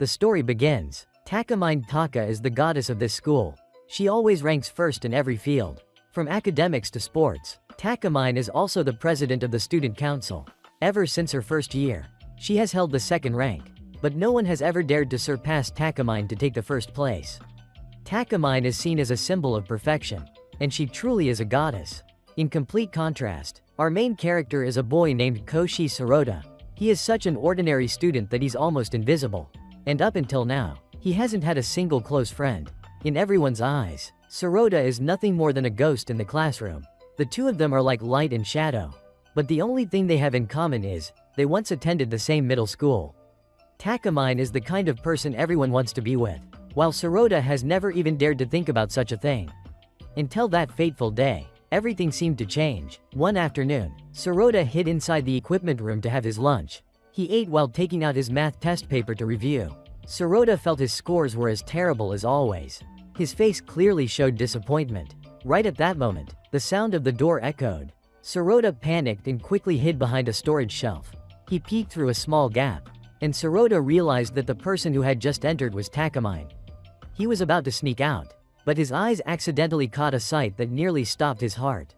The story begins. Takamine Taka is the goddess of this school. She always ranks first in every field. From academics to sports. Takamine is also the president of the student council. Ever since her first year, she has held the second rank. But no one has ever dared to surpass Takamine to take the first place. Takamine is seen as a symbol of perfection. And she truly is a goddess. In complete contrast, our main character is a boy named Koshi Sirota. He is such an ordinary student that he's almost invisible. And up until now, he hasn't had a single close friend. In everyone's eyes, Sirota is nothing more than a ghost in the classroom. The two of them are like light and shadow. But the only thing they have in common is, they once attended the same middle school. Takamine is the kind of person everyone wants to be with, while Sirota has never even dared to think about such a thing. Until that fateful day, everything seemed to change. One afternoon, Sirota hid inside the equipment room to have his lunch. He ate while taking out his math test paper to review. Sirota felt his scores were as terrible as always. His face clearly showed disappointment. Right at that moment, the sound of the door echoed. Sirota panicked and quickly hid behind a storage shelf. He peeked through a small gap. And Sirota realized that the person who had just entered was Takamine. He was about to sneak out, but his eyes accidentally caught a sight that nearly stopped his heart.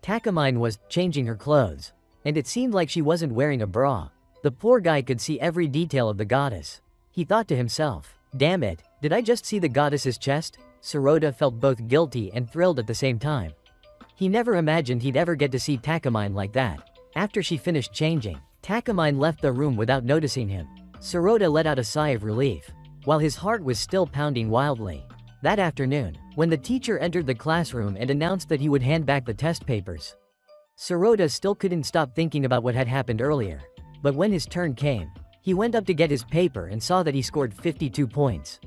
Takamine was changing her clothes, and it seemed like she wasn't wearing a bra. The poor guy could see every detail of the goddess. He thought to himself, "Damn it, did I just see the goddess's chest?" Sirota felt both guilty and thrilled at the same time. He never imagined he'd ever get to see Takamine like that. After she finished changing, Takamine left the room without noticing him. Sirota let out a sigh of relief, while his heart was still pounding wildly. That afternoon, when the teacher entered the classroom and announced that he would hand back the test papers, Sirota still couldn't stop thinking about what had happened earlier. But when his turn came, he went up to get his paper and saw that he scored 52 points.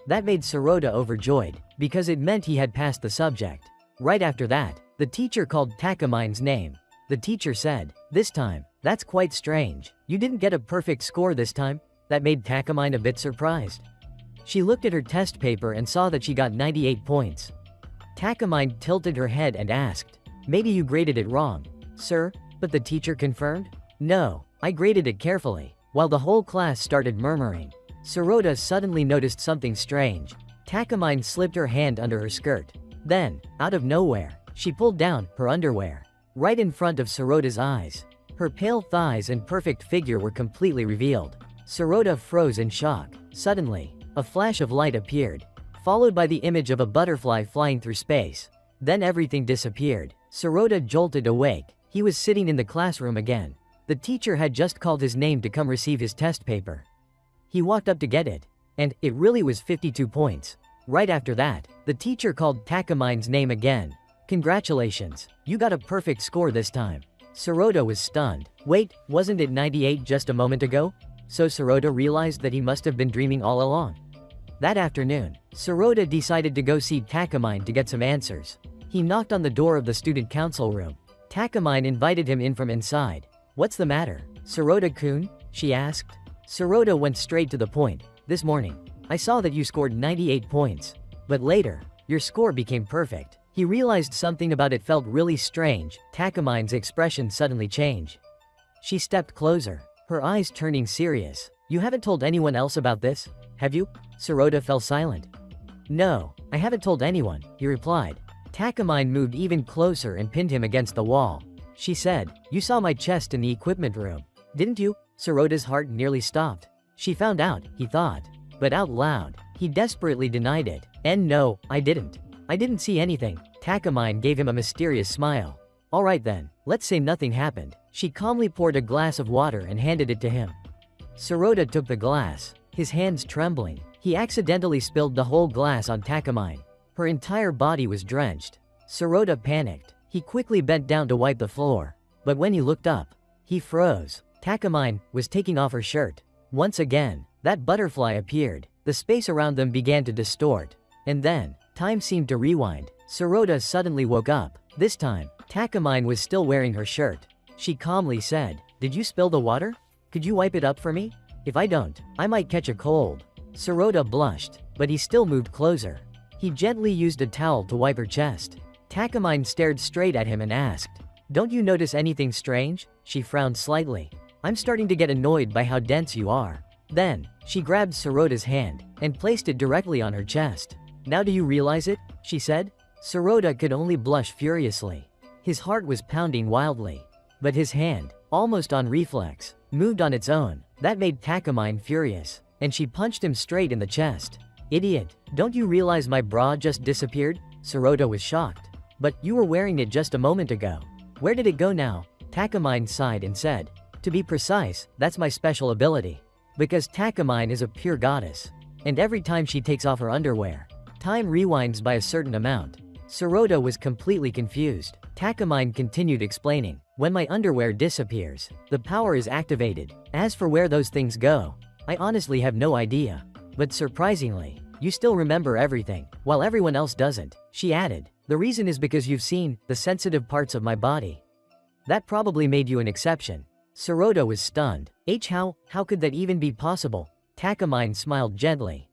That made Sirota overjoyed, because it meant he had passed the subject. Right after that, the teacher called Takamine's name. The teacher said, "This time, that's quite strange. You didn't get a perfect score this time?" That made Takamine a bit surprised. She looked at her test paper and saw that she got 98 points. Takamine tilted her head and asked, "Maybe you graded it wrong, sir?" But the teacher confirmed, "No, I graded it carefully." While the whole class started murmuring, Sirota suddenly noticed something strange. Takamine slipped her hand under her skirt. Then, out of nowhere, she pulled down her underwear. Right in front of Sirota's eyes. Her pale thighs and perfect figure were completely revealed. Sirota froze in shock. Suddenly, a flash of light appeared, followed by the image of a butterfly flying through space. Then everything disappeared. Sirota jolted awake. He was sitting in the classroom again. The teacher had just called his name to come receive his test paper. He walked up to get it, and it really was 52 points. Right after that, the teacher called Takamine's name again. "Congratulations, you got a perfect score this time." Sirota was stunned. Wait, wasn't it 98 just a moment ago? So Sirota realized that he must have been dreaming all along. That afternoon, Sirota decided to go see Takamine to get some answers. He knocked on the door of the student council room. Takamine invited him in from inside. "What's the matter, Sirota-kun?" she asked. Sirota went straight to the point. "This morning, I saw that you scored 98 points. But later, your score became perfect." He realized something about it felt really strange. Takamine's expression suddenly changed. She stepped closer, her eyes turning serious. "You haven't told anyone else about this, have you?" Sirota fell silent. "No, I haven't told anyone," he replied. Takamine moved even closer and pinned him against the wall. She said, "You saw my chest in the equipment room, didn't you?" Sirota's heart nearly stopped. She found out, he thought. But out loud, he desperately denied it. "And no, I didn't. I didn't see anything." Takamine gave him a mysterious smile. "All right then, let's say nothing happened." She calmly poured a glass of water and handed it to him. Sirota took the glass, his hands trembling. He accidentally spilled the whole glass on Takamine. Her entire body was drenched. Sirota panicked. He quickly bent down to wipe the floor. But when he looked up, he froze. Takamine was taking off her shirt. Once again, that butterfly appeared. The space around them began to distort. And then, time seemed to rewind. Sirota suddenly woke up. This time, Takamine was still wearing her shirt. She calmly said, "Did you spill the water? Could you wipe it up for me? If I don't, I might catch a cold." Sirota blushed, but he still moved closer. He gently used a towel to wipe her chest. Takamine stared straight at him and asked, "Don't you notice anything strange?" She frowned slightly. "I'm starting to get annoyed by how dense you are." Then, she grabbed Soroda's hand and placed it directly on her chest. "Now do you realize it?" she said. Sirota could only blush furiously. His heart was pounding wildly. But his hand, almost on reflex, moved on its own. That made Takamine furious, and she punched him straight in the chest. "Idiot, don't you realize my bra just disappeared?" Sirota was shocked. "But you were wearing it just a moment ago. Where did it go now?" Takamine sighed and said, "To be precise, that's my special ability. Because Takamine is a pure goddess. And every time she takes off her underwear, time rewinds by a certain amount." Sirota was completely confused. Takamine continued explaining, "When my underwear disappears, the power is activated. As for where those things go, I honestly have no idea. But surprisingly, you still remember everything, while everyone else doesn't." She added, "The reason is because you've seen the sensitive parts of my body. That probably made you an exception." Sirota was stunned. How could that even be possible?" Takamine smiled gently.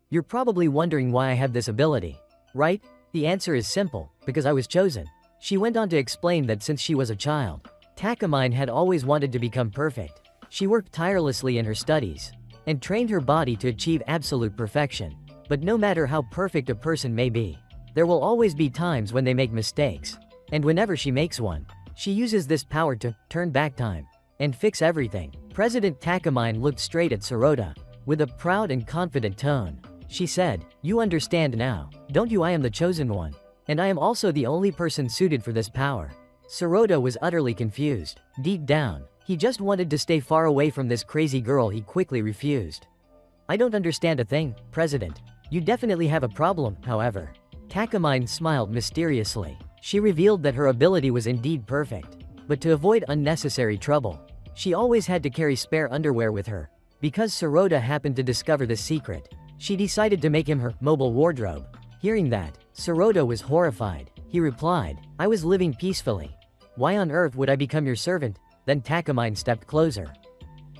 "You're probably wondering why I have this ability, right? The answer is simple, because I was chosen." She went on to explain that since she was a child, Takamine had always wanted to become perfect. She worked tirelessly in her studies and trained her body to achieve absolute perfection. But no matter how perfect a person may be, there will always be times when they make mistakes. And whenever she makes one, she uses this power to turn back time and fix everything. President Takamine looked straight at Sirota with a proud and confident tone. She said, "You understand now, don't you? I am the chosen one. And I am also the only person suited for this power." Sirota was utterly confused. Deep down, he just wanted to stay far away from this crazy girl. He quickly refused. "I don't understand a thing, President. You definitely have a problem, however." Takamine smiled mysteriously. She revealed that her ability was indeed perfect. But to avoid unnecessary trouble, she always had to carry spare underwear with her. Because Sirota happened to discover this secret, she decided to make him her mobile wardrobe. Hearing that, Sirota was horrified. He replied, "I was living peacefully. Why on earth would I become your servant?" Then Takamine stepped closer.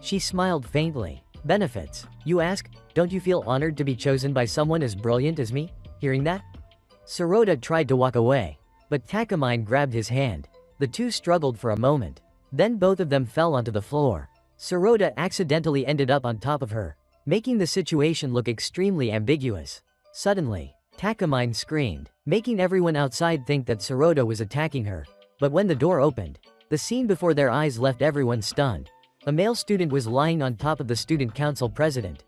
She smiled faintly. "Benefits, you ask? Don't you feel honored to be chosen by someone as brilliant as me?" Hearing that, Sirota tried to walk away, but Takamine grabbed his hand. The two struggled for a moment. Then both of them fell onto the floor. Sirota accidentally ended up on top of her, making the situation look extremely ambiguous. Suddenly, Takamine screamed, making everyone outside think that Sirota was attacking her. But when the door opened, the scene before their eyes left everyone stunned. A male student was lying on top of the student council president.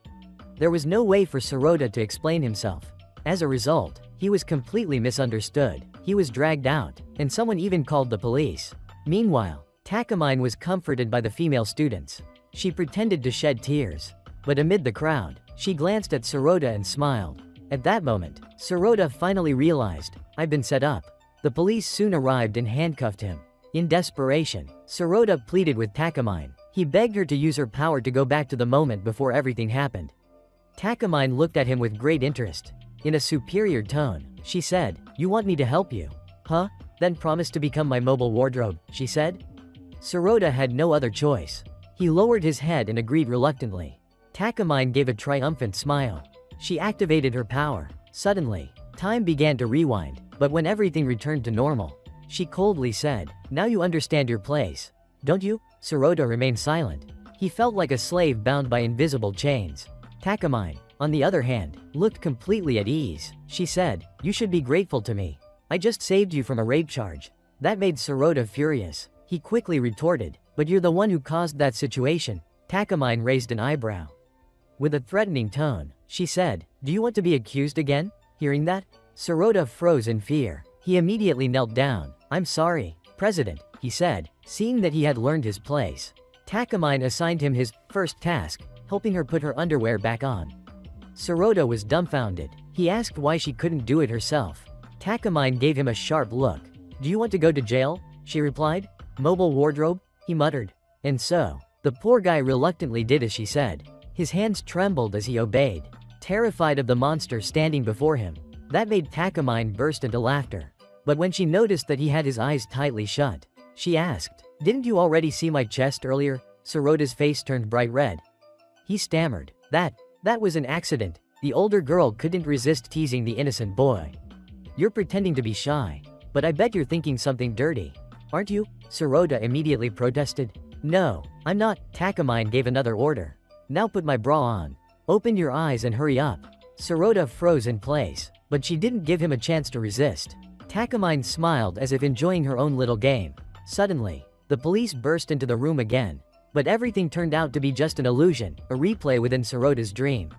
There was no way for Sirota to explain himself. As a result, he was completely misunderstood. He was dragged out, and someone even called the police. Meanwhile, Takamine was comforted by the female students. She pretended to shed tears. But amid the crowd, she glanced at Sirota and smiled. At that moment, Sirota finally realized, "I've been set up." The police soon arrived and handcuffed him. In desperation, Sirota pleaded with Takamine. He begged her to use her power to go back to the moment before everything happened. Takamine looked at him with great interest. In a superior tone, she said, "You want me to help you? Huh? Then promise to become my mobile wardrobe," she said. Sirota had no other choice. He lowered his head and agreed reluctantly. Takamine gave a triumphant smile. She activated her power. Suddenly, time began to rewind, but when everything returned to normal, she coldly said, "Now you understand your place, don't you?" Sirota remained silent. He felt like a slave bound by invisible chains. Takamine, on the other hand, looked completely at ease. She said, "You should be grateful to me. I just saved you from a rape charge." That made Sirota furious. He quickly retorted, "But you're the one who caused that situation." Takamine raised an eyebrow. With a threatening tone, she said, "Do you want to be accused again?" Hearing that, Sirota froze in fear. He immediately knelt down. "I'm sorry, President," he said, seeing that he had learned his place. Takamine assigned him his first task, helping her put her underwear back on. Sirota was dumbfounded. He asked why she couldn't do it herself. Takamine gave him a sharp look. "Do you want to go to jail?" she replied. "Mobile wardrobe?" he muttered. And so, the poor guy reluctantly did as she said. His hands trembled as he obeyed, terrified of the monster standing before him. That made Takamine burst into laughter. But when she noticed that he had his eyes tightly shut, she asked, "Didn't you already see my chest earlier?" Sirota's face turned bright red. He stammered, That was an accident." The older girl couldn't resist teasing the innocent boy. "You're pretending to be shy. But I bet you're thinking something dirty, aren't you?" Sirota immediately protested. "No, I'm not." Takamine gave another order. Now put my bra on. Open your eyes and hurry up. Sirota froze in place, but she didn't give him a chance to resist. Takamine smiled as if enjoying her own little game. Suddenly, the police burst into the room again. But everything turned out to be just an illusion, a replay within Sirota's dream.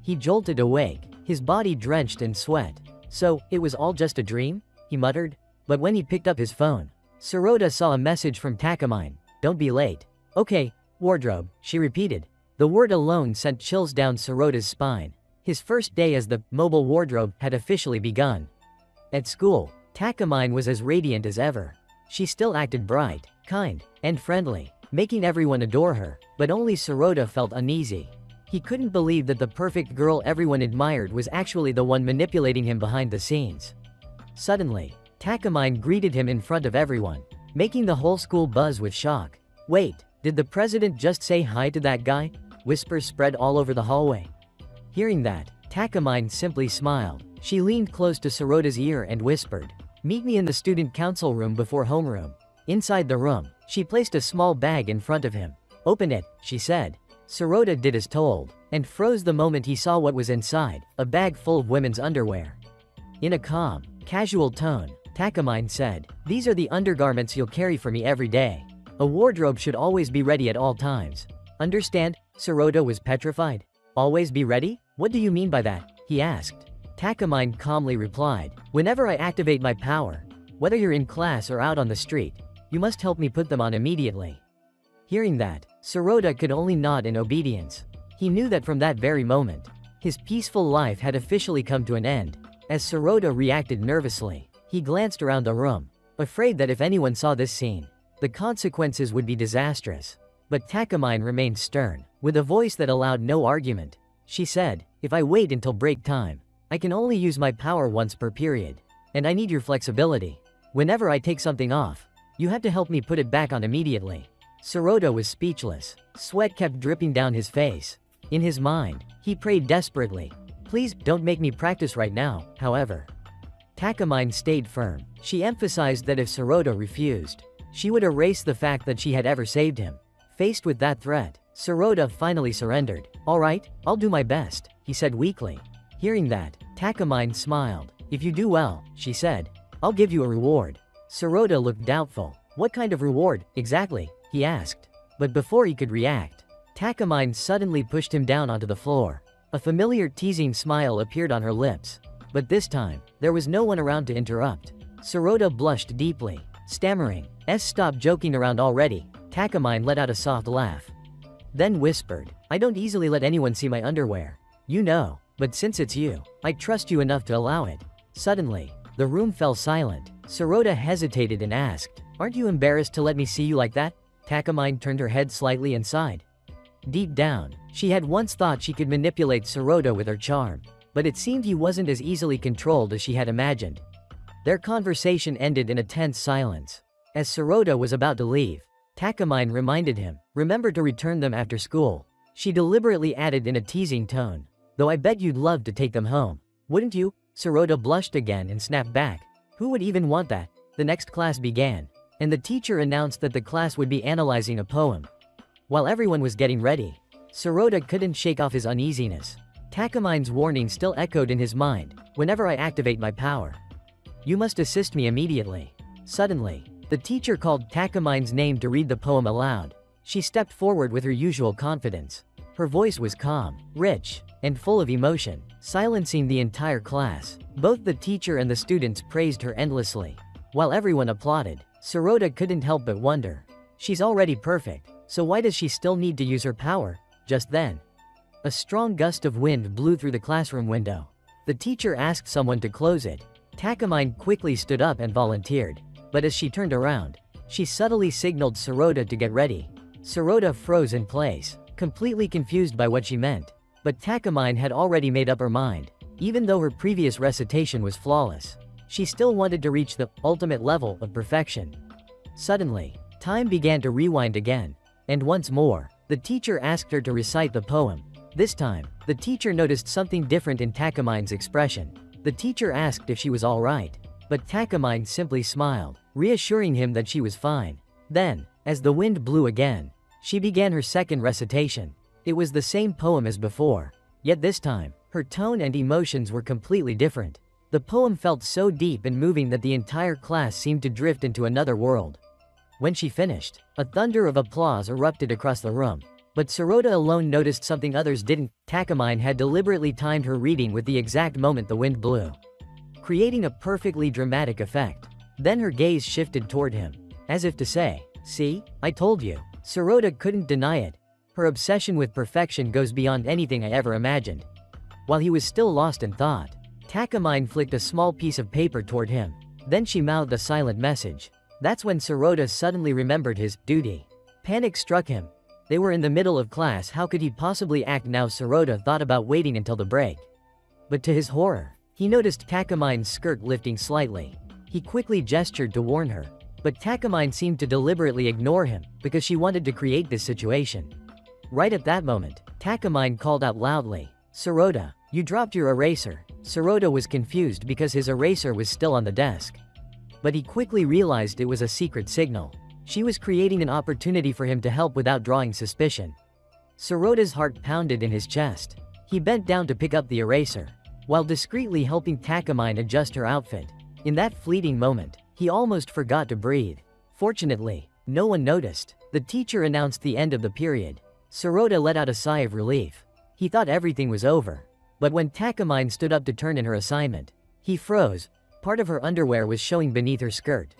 He jolted awake, his body drenched in sweat. So, it was all just a dream? He muttered. But when he picked up his phone, Sirota saw a message from Takamine. Don't be late. Okay, wardrobe, she repeated. The word alone sent chills down Sirota's spine. His first day as the mobile wardrobe had officially begun. At school, Takamine was as radiant as ever. She still acted bright, kind, and friendly, making everyone adore her, but only Sirota felt uneasy. He couldn't believe that the perfect girl everyone admired was actually the one manipulating him behind the scenes. Suddenly, Takamine greeted him in front of everyone, making the whole school buzz with shock. Wait, did the president just say hi to that guy? Whispers spread all over the hallway. Hearing that, Takamine simply smiled. She leaned close to Sirota's ear and whispered, "Meet me in the student council room before homeroom." Inside the room, she placed a small bag in front of him. "Open it," she said. Sirota did as told, and froze the moment he saw what was inside, a bag full of women's underwear. In a calm, casual tone, Takamine said, "These are the undergarments you'll carry for me every day. A wardrobe should always be ready at all times. Understand?" Sirota was petrified. "Always be ready? What do you mean by that?" he asked. Takamine calmly replied, "Whenever I activate my power, whether you're in class or out on the street, you must help me put them on immediately." Hearing that, Sirota could only nod in obedience. He knew that from that very moment, his peaceful life had officially come to an end. As Sirota reacted nervously, he glanced around the room, afraid that if anyone saw this scene, the consequences would be disastrous. But Takamine remained stern, with a voice that allowed no argument. She said, "If I wait until break time, I can only use my power once per period. And I need your flexibility. Whenever I take something off, you have to help me put it back on immediately." Sirota was speechless. Sweat kept dripping down his face. In his mind, he prayed desperately, "Please, don't make me practice right now." However, Takamine stayed firm. She emphasized that if Sirota refused, she would erase the fact that she had ever saved him. Faced with that threat, Sirota finally surrendered. "All right, I'll do my best," he said weakly. Hearing that, Takamine smiled. "If you do well," she said, "I'll give you a reward." Sirota looked doubtful. "What kind of reward, exactly?" he asked. But before he could react, Takamine suddenly pushed him down onto the floor. A familiar teasing smile appeared on her lips. But this time, there was no one around to interrupt. Sirota blushed deeply, stammering, "Stop joking around already." Takamine let out a soft laugh. Then whispered, "I don't easily let anyone see my underwear. You know, but since it's you, I trust you enough to allow it." Suddenly, the room fell silent. Sirota hesitated and asked, "Aren't you embarrassed to let me see you like that?" Takamine turned her head slightly and sighed. Deep down, she had once thought she could manipulate Sirota with her charm, but it seemed he wasn't as easily controlled as she had imagined. Their conversation ended in a tense silence. As Sirota was about to leave, Takamine reminded him, "Remember to return them after school." She deliberately added in a teasing tone, "Though I bet you'd love to take them home. Wouldn't you?" Sirota blushed again and snapped back. "Who would even want that?" The next class began, and the teacher announced that the class would be analyzing a poem. While everyone was getting ready, Sirota couldn't shake off his uneasiness. Takamine's warning still echoed in his mind, "Whenever I activate my power, you must assist me immediately." Suddenly, the teacher called Takamine's name to read the poem aloud. She stepped forward with her usual confidence. Her voice was calm, rich, and full of emotion, silencing the entire class. Both the teacher and the students praised her endlessly. While everyone applauded, Sirota couldn't help but wonder. She's already perfect, so why does she still need to use her power? Just then, a strong gust of wind blew through the classroom window. The teacher asked someone to close it. Takamine quickly stood up and volunteered. But as she turned around, she subtly signaled Sirota to get ready. Sirota froze in place, completely confused by what she meant. But Takamine had already made up her mind. Even though her previous recitation was flawless, she still wanted to reach the ultimate level of perfection. Suddenly, time began to rewind again. And once more, the teacher asked her to recite the poem. This time, the teacher noticed something different in Takamine's expression. The teacher asked if she was all right. But Takamine simply smiled, reassuring him that she was fine. Then, as the wind blew again, she began her second recitation. It was the same poem as before, yet this time, her tone and emotions were completely different. The poem felt so deep and moving that the entire class seemed to drift into another world. When she finished, a thunder of applause erupted across the room. But Sarota alone noticed something others didn't. Takamine had deliberately timed her reading with the exact moment the wind blew, creating a perfectly dramatic effect. Then her gaze shifted toward him, as if to say, "See, I told you." Sarota couldn't deny it. Her obsession with perfection goes beyond anything I ever imagined. While he was still lost in thought, Takamine flicked a small piece of paper toward him. Then she mouthed a silent message. That's when Sarota suddenly remembered his duty. Panic struck him. They were in the middle of class, how could he possibly act now? Sarota thought about waiting until the break. But to his horror, he noticed Takamine's skirt lifting slightly. He quickly gestured to warn her. But Takamine seemed to deliberately ignore him, because she wanted to create this situation. Right at that moment, Takamine called out loudly, "Sarota, you dropped your eraser." Sarota was confused because his eraser was still on the desk. But he quickly realized it was a secret signal. She was creating an opportunity for him to help without drawing suspicion. Sarota's heart pounded in his chest. He bent down to pick up the eraser, while discreetly helping Takamine adjust her outfit. In that fleeting moment, he almost forgot to breathe. Fortunately, no one noticed. The teacher announced the end of the period. Sarota let out a sigh of relief. He thought everything was over. But when Takamine stood up to turn in her assignment, he froze. Part of her underwear was showing beneath her skirt.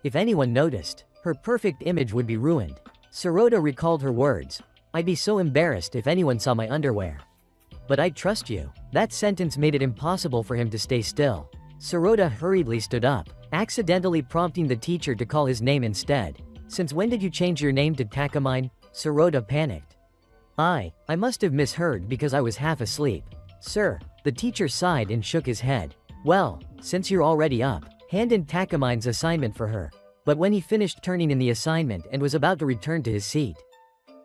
If anyone noticed, her perfect image would be ruined. Sarota recalled her words. "I'd be so embarrassed if anyone saw my underwear. But I trust you." That sentence made it impossible for him to stay still. Sarota hurriedly stood up, accidentally prompting the teacher to call his name instead. "Since when did you change your name to Takamine?" Sarota panicked. I must have misheard because I was half asleep." "Sir." The teacher sighed and shook his head. "Well, since you're already up, hand in Takamine's assignment for her." But when he finished turning in the assignment and was about to return to his seat,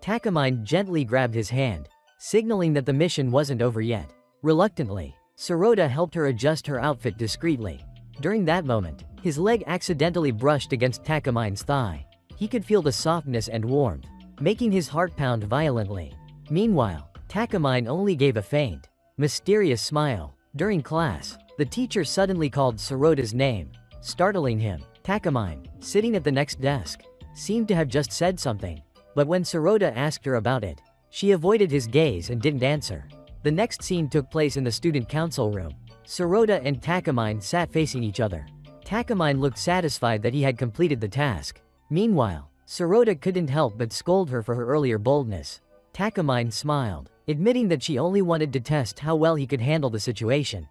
Takamine gently grabbed his hand, signaling that the mission wasn't over yet. Reluctantly, Sarota helped her adjust her outfit discreetly. During that moment, his leg accidentally brushed against Takamine's thigh. He could feel the softness and warmth, making his heart pound violently. Meanwhile, Takamine only gave a faint, mysterious smile. During class, the teacher suddenly called Sarota's name, startling him. Takamine, sitting at the next desk, seemed to have just said something. But when Sarota asked her about it, she avoided his gaze and didn't answer. The next scene took place in the student council room. Sarota and Takamine sat facing each other. Takamine looked satisfied that he had completed the task. Meanwhile, Sarota couldn't help but scold her for her earlier boldness. Takamine smiled, admitting that she only wanted to test how well he could handle the situation.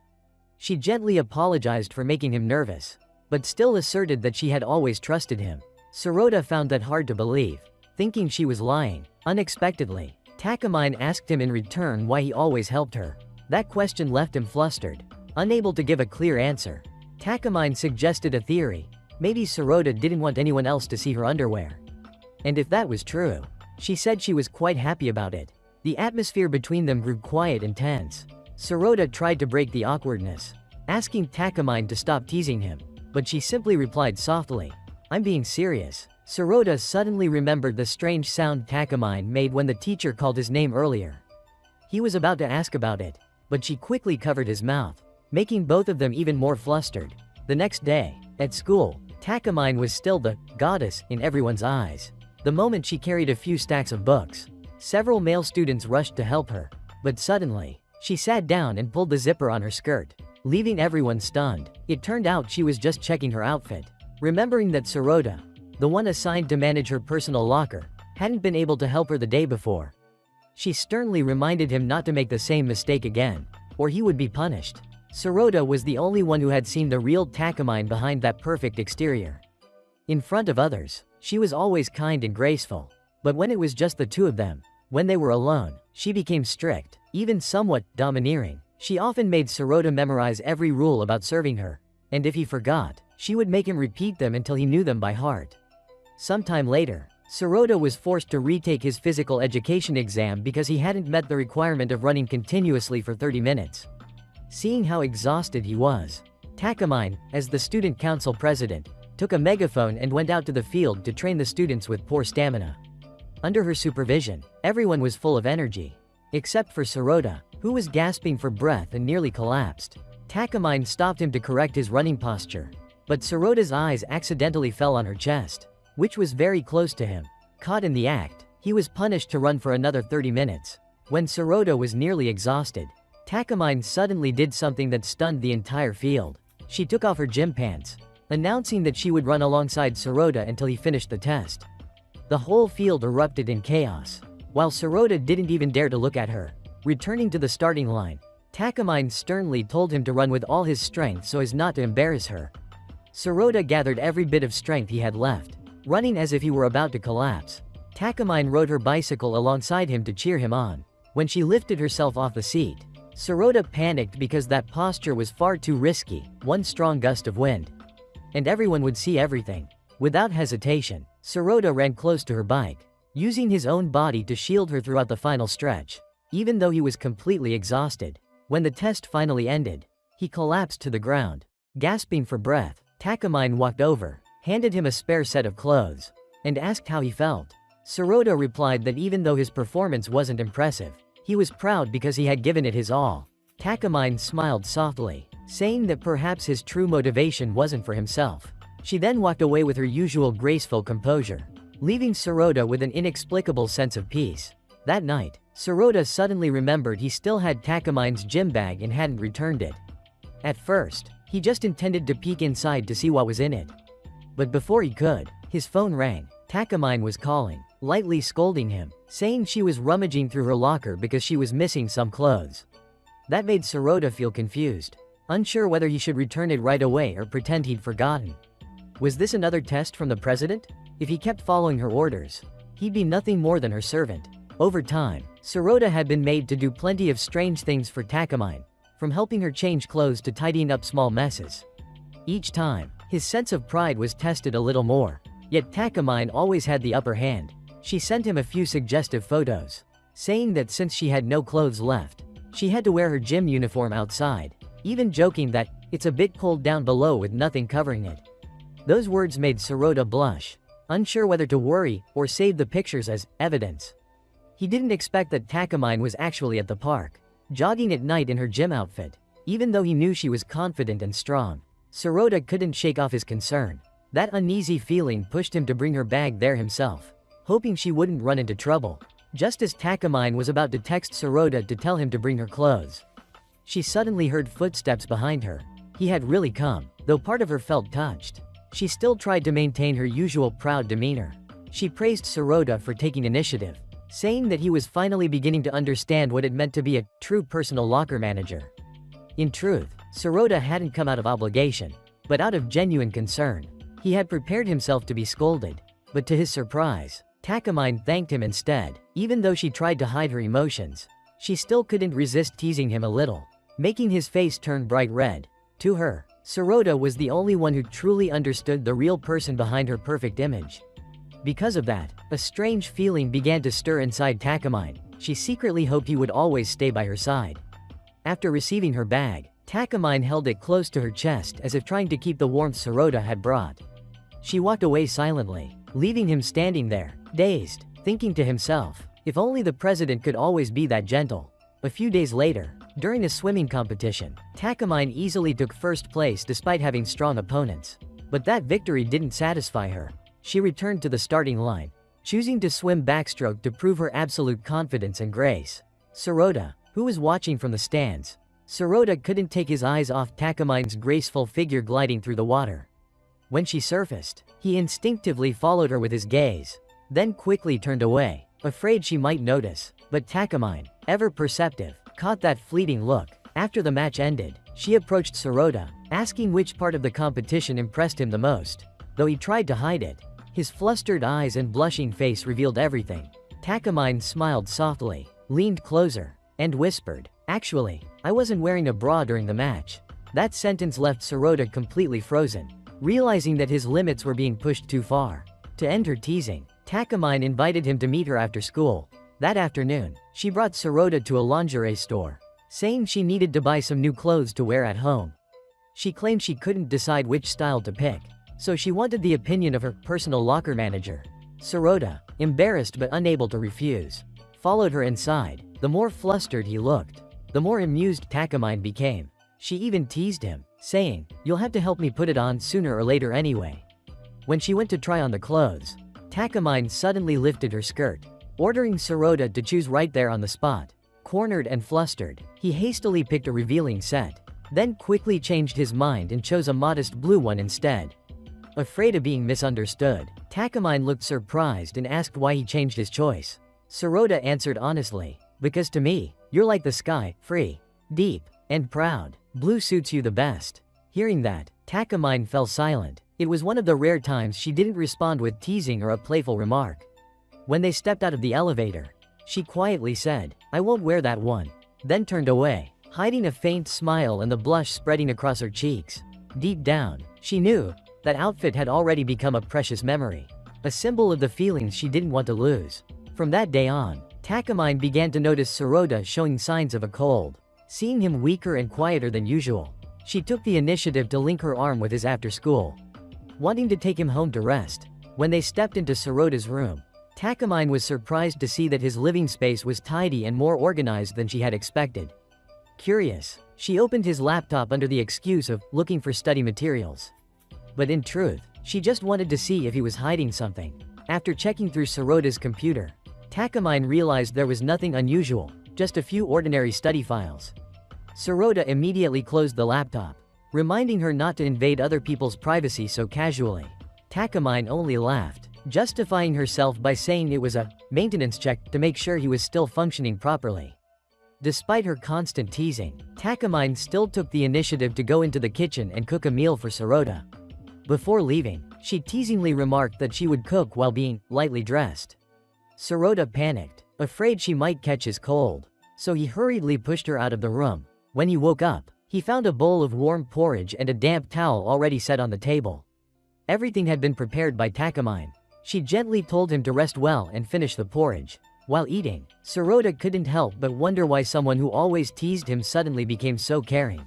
She gently apologized for making him nervous, but still asserted that she had always trusted him. Sarota found that hard to believe, thinking she was lying. Unexpectedly, Takamine asked him in return why he always helped her. That question left him flustered, unable to give a clear answer. Takamine suggested a theory. Maybe Sarota didn't want anyone else to see her underwear. And if that was true, she said she was quite happy about it. The atmosphere between them grew quiet and tense. Sarota tried to break the awkwardness, asking Takamine to stop teasing him. But she simply replied softly, "I'm being serious." Sarota suddenly remembered the strange sound Takamine made when the teacher called his name earlier. He was about to ask about it, but she quickly covered his mouth, making both of them even more flustered. The next day, at school, Takamine was still the goddess in everyone's eyes. The moment she carried a few stacks of books, several male students rushed to help her. But suddenly, she sat down and pulled the zipper on her skirt, leaving everyone stunned. It turned out she was just checking her outfit. Remembering that Sarota, the one assigned to manage her personal locker, hadn't been able to help her the day before, she sternly reminded him not to make the same mistake again, or he would be punished. Sarota was the only one who had seen the real Takamine behind that perfect exterior. In front of others, she was always kind and graceful. But when it was just the two of them, when they were alone, she became strict, even somewhat domineering. She often made Sarota memorize every rule about serving her, and if he forgot, she would make him repeat them until he knew them by heart. Sometime later, Sarota was forced to retake his physical education exam because he hadn't met the requirement of running continuously for 30 minutes. Seeing how exhausted he was, Takamine, as the student council president, took a megaphone and went out to the field to train the students with poor stamina. Under her supervision, everyone was full of energy. Except for Sirota, who was gasping for breath and nearly collapsed. Takamine stopped him to correct his running posture. But Sirota's eyes accidentally fell on her chest, which was very close to him. Caught in the act, he was punished to run for another 30 minutes. When Sirota was nearly exhausted, Takamine suddenly did something that stunned the entire field. She took off her gym pants, announcing that she would run alongside Sirota until he finished the test. The whole field erupted in chaos, while Sirota didn't even dare to look at her. Returning to the starting line, Takamine sternly told him to run with all his strength so as not to embarrass her. Sirota gathered every bit of strength he had left, running as if he were about to collapse. Takamine rode her bicycle alongside him to cheer him on. When she lifted herself off the seat, Sirota panicked because that posture was far too risky. One strong gust of wind, and everyone would see everything. Without hesitation, Sirota ran close to her bike, using his own body to shield her throughout the final stretch. Even though he was completely exhausted, when the test finally ended, he collapsed to the ground. Gasping for breath, Takamine walked over, handed him a spare set of clothes, and asked how he felt. Sirota replied that even though his performance wasn't impressive, he was proud because he had given it his all. Takamine smiled softly, saying that perhaps his true motivation wasn't for himself. She then walked away with her usual graceful composure, leaving Sirota with an inexplicable sense of peace. That night, Sirota suddenly remembered he still had Takamine's gym bag and hadn't returned it. At first, he just intended to peek inside to see what was in it. But before he could, his phone rang. Takamine was calling, lightly scolding him, saying she was rummaging through her locker because she was missing some clothes. That made Sirota feel confused, unsure whether he should return it right away or pretend he'd forgotten. Was this another test from the president? If he kept following her orders, he'd be nothing more than her servant. Over time, Sirota had been made to do plenty of strange things for Takamine, from helping her change clothes to tidying up small messes. Each time, his sense of pride was tested a little more. Yet Takamine always had the upper hand. She sent him a few suggestive photos, saying that since she had no clothes left, she had to wear her gym uniform outside, even joking that it's a bit cold down below with nothing covering it. Those words made Sirota blush, unsure whether to worry or save the pictures as evidence. He didn't expect that Takamine was actually at the park, jogging at night in her gym outfit. Even though he knew she was confident and strong, Sirota couldn't shake off his concern. That uneasy feeling pushed him to bring her bag there himself, hoping she wouldn't run into trouble. Just as Takamine was about to text Sirota to tell him to bring her clothes, she suddenly heard footsteps behind her. He had really come, though part of her felt touched. She still tried to maintain her usual proud demeanor. She praised Sirota for taking initiative, saying that he was finally beginning to understand what it meant to be a true personal locker manager. In truth, Sirota hadn't come out of obligation, but out of genuine concern. He had prepared himself to be scolded, but to his surprise, Takamine thanked him instead. Even though she tried to hide her emotions, she still couldn't resist teasing him a little, making his face turn bright red. To her, Sirota was the only one who truly understood the real person behind her perfect image. Because of that, a strange feeling began to stir inside Takamine. She secretly hoped he would always stay by her side. After receiving her bag, Takamine held it close to her chest as if trying to keep the warmth Sirota had brought. She walked away silently, leaving him standing there, dazed, thinking to himself, if only the president could always be that gentle. A few days later, during a swimming competition, Takamine easily took first place despite having strong opponents. But that victory didn't satisfy her. She returned to the starting line, choosing to swim backstroke to prove her absolute confidence and grace. Sirota, who was watching from the stands, Sirota couldn't take his eyes off Takamine's graceful figure gliding through the water. When she surfaced, he instinctively followed her with his gaze, then quickly turned away, afraid she might notice. But Takamine, ever perceptive, caught that fleeting look. After the match ended, she approached Sirota, asking which part of the competition impressed him the most. Though he tried to hide it, his flustered eyes and blushing face revealed everything. Takamine smiled softly, leaned closer, and whispered, "Actually, I wasn't wearing a bra during the match." That sentence left Sirota completely frozen, realizing that his limits were being pushed too far. To end her teasing, Takamine invited him to meet her after school. That afternoon, she brought Sirota to a lingerie store, saying she needed to buy some new clothes to wear at home. She claimed she couldn't decide which style to pick, so she wanted the opinion of her personal locker manager. Sirota, embarrassed but unable to refuse. Followed her inside. The more flustered he looked, the more amused Takamine became. She even teased him, saying, "You'll have to help me put it on sooner or later anyway." When she went to try on the clothes, Takamine suddenly lifted her skirt, ordering Sirota to choose right there on the spot. Cornered and flustered, he hastily picked a revealing set, then quickly changed his mind and chose a modest blue one instead. Afraid of being misunderstood, Takamine looked surprised and asked why he changed his choice. Sirota answered honestly, "Because to me, you're like the sky, free, deep, and proud. Blue suits you the best." Hearing that, Takamine fell silent. It was one of the rare times she didn't respond with teasing or a playful remark. When they stepped out of the elevator, she quietly said, "I won't wear that one," then turned away, hiding a faint smile and the blush spreading across her cheeks. Deep down, she knew that outfit had already become a precious memory, a symbol of the feelings she didn't want to lose. From that day on, Takamine began to notice Sirota showing signs of a cold. Seeing him weaker and quieter than usual, she took the initiative to link her arm with his after school, wanting to take him home to rest. When they stepped into Sirota's room, Takamine was surprised to see that his living space was tidy and more organized than she had expected. Curious, she opened his laptop under the excuse of looking for study materials. But in truth, she just wanted to see if he was hiding something. After checking through Sirota's computer, Takamine realized there was nothing unusual, just a few ordinary study files. Sirota immediately closed the laptop, reminding her not to invade other people's privacy so casually. Takamine only laughed, justifying herself by saying it was a maintenance check to make sure he was still functioning properly. Despite her constant teasing, Takamine still took the initiative to go into the kitchen and cook a meal for Sirota. Before leaving, she teasingly remarked that she would cook while being lightly dressed. Sirota panicked, afraid she might catch his cold, so he hurriedly pushed her out of the room. When he woke up, he found a bowl of warm porridge and a damp towel already set on the table. Everything had been prepared by Takamine. She gently told him to rest well and finish the porridge. While eating, Sirota couldn't help but wonder why someone who always teased him suddenly became so caring.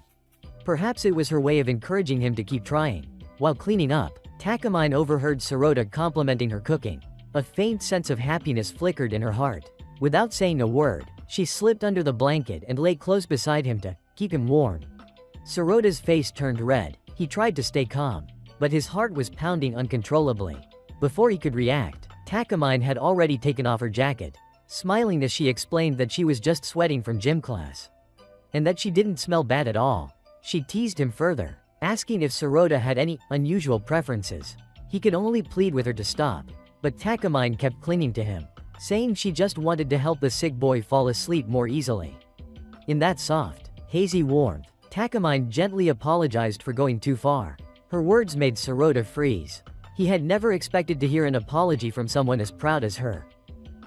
Perhaps it was her way of encouraging him to keep trying. While cleaning up, Takamine overheard Sirota complimenting her cooking. A faint sense of happiness flickered in her heart. Without saying a word, she slipped under the blanket and lay close beside him to keep him warm. Sirota's face turned red. He tried to stay calm, but his heart was pounding uncontrollably. Before he could react, Takamine had already taken off her jacket, smiling as she explained that she was just sweating from gym class, and that she didn't smell bad at all. She teased him further, asking if Sirota had any unusual preferences. He could only plead with her to stop, but Takamine kept clinging to him, saying she just wanted to help the sick boy fall asleep more easily. In that soft, hazy warmth, Takamine gently apologized for going too far. Her words made Sirota freeze. He had never expected to hear an apology from someone as proud as her.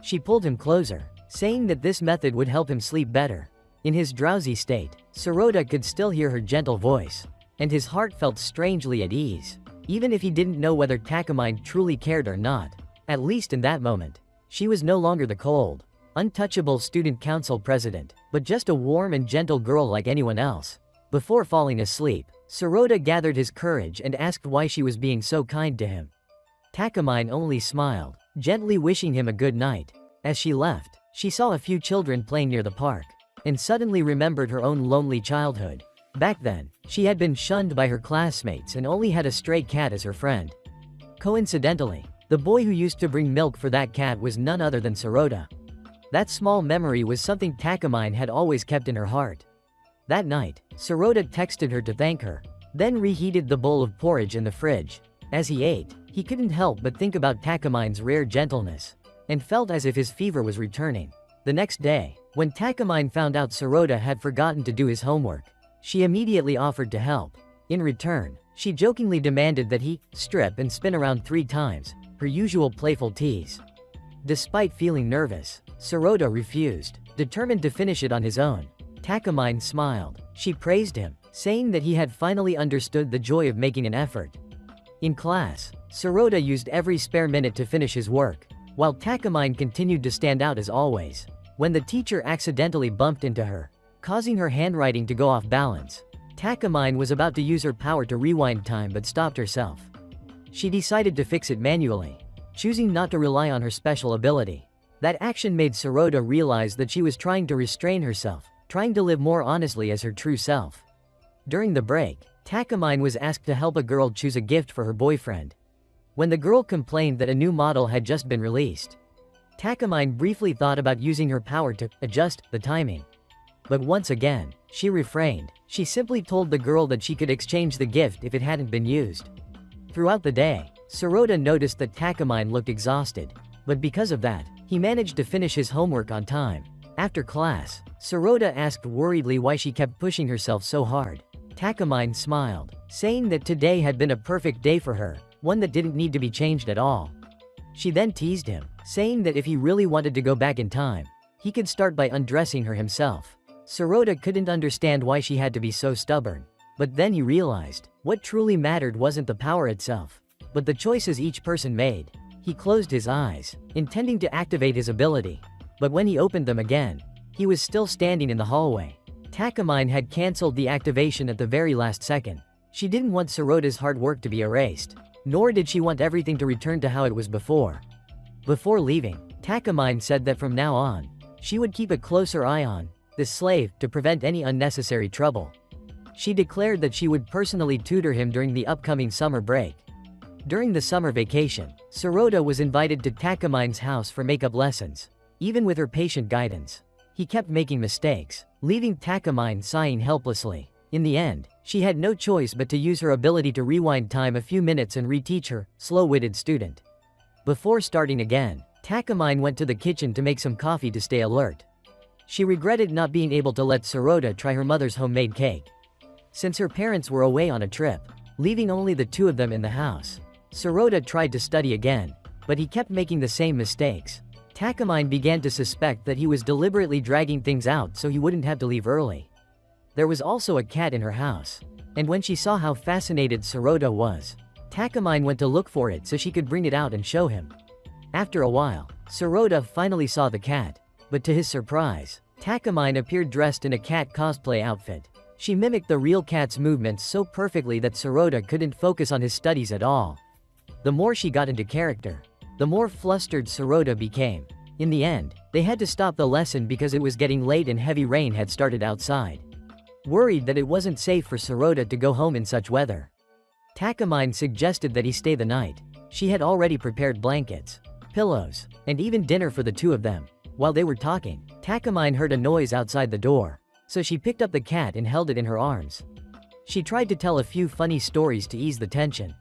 She pulled him closer, saying that this method would help him sleep better. In his drowsy state, Sirota could still hear her gentle voice, and his heart felt strangely at ease. Even if he didn't know whether Takamine truly cared or not, at least in that moment, she was no longer the cold, untouchable student council president, but just a warm and gentle girl like anyone else. Before falling asleep, Sirota gathered his courage and asked why she was being so kind to him. Takamine only smiled, gently wishing him a good night. As she left, she saw a few children playing near the park, and suddenly remembered her own lonely childhood. Back then, she had been shunned by her classmates and only had a stray cat as her friend. Coincidentally, the boy who used to bring milk for that cat was none other than Sirota. That small memory was something Takamine had always kept in her heart. That night, Sirota texted her to thank her, then reheated the bowl of porridge in the fridge. As he ate, he couldn't help but think about Takamine's rare gentleness, and felt as if his fever was returning. The next day, when Takamine found out Sirota had forgotten to do his homework, she immediately offered to help. In return, she jokingly demanded that he strip and spin around 3 times, her usual playful tease. Despite feeling nervous, Sirota refused, determined to finish it on his own. Takamine smiled. She praised him, saying that he had finally understood the joy of making an effort. In class, Sirota used every spare minute to finish his work, while Takamine continued to stand out as always. When the teacher accidentally bumped into her, causing her handwriting to go off balance, Takamine was about to use her power to rewind time but stopped herself. She decided to fix it manually. choosing not to rely on her special ability. That action made Sirota realize that she was trying to restrain herself, trying to live more honestly as her true self. During the break, Takamine was asked to help a girl choose a gift for her boyfriend. When the girl complained that a new model had just been released, Takamine briefly thought about using her power to adjust the timing. But once again, she refrained. She simply told the girl that she could exchange the gift if it hadn't been used. Throughout the day, Sirota noticed that Takamine looked exhausted, but because of that, he managed to finish his homework on time. After class, Sirota asked worriedly why she kept pushing herself so hard. Takamine smiled, saying that today had been a perfect day for her, one that didn't need to be changed at all. She then teased him, saying that if he really wanted to go back in time, he could start by undressing her himself. Sirota couldn't understand why she had to be so stubborn. But then he realized, what truly mattered wasn't the power itself, but the choices each person made. He closed his eyes, intending to activate his ability. But when he opened them again, he was still standing in the hallway. Takamine had cancelled the activation at the very last second. She didn't want Sirota's hard work to be erased, nor did she want everything to return to how it was before. Before leaving, Takamine said that from now on, she would keep a closer eye on the slave to prevent any unnecessary trouble. She declared that she would personally tutor him during the upcoming summer break. During the summer vacation, Sirota was invited to Takamine's house for makeup lessons. Even with her patient guidance, he kept making mistakes, leaving Takamine sighing helplessly. In the end, she had no choice but to use her ability to rewind time a few minutes and reteach her slow-witted student. Before starting again, Takamine went to the kitchen to make some coffee to stay alert. She regretted not being able to let Sirota try her mother's homemade cake. Since her parents were away on a trip, leaving only the two of them in the house, Sirota tried to study again, but he kept making the same mistakes. Takamine began to suspect that he was deliberately dragging things out so he wouldn't have to leave early. There was also a cat in her house, and when she saw how fascinated Sirota was, Takamine went to look for it so she could bring it out and show him. After a while, Sirota finally saw the cat, but to his surprise, Takamine appeared dressed in a cat cosplay outfit. She mimicked the real cat's movements so perfectly that Sirota couldn't focus on his studies at all. The more she got into character, the more flustered Sirota became. In the end, they had to stop the lesson because it was getting late and heavy rain had started outside. Worried that it wasn't safe for Sirota to go home in such weather, Takamine suggested that he stay the night. She had already prepared blankets, pillows, and even dinner for the two of them. While they were talking, Takamine heard a noise outside the door, so she picked up the cat and held it in her arms. She tried to tell a few funny stories to ease the tension.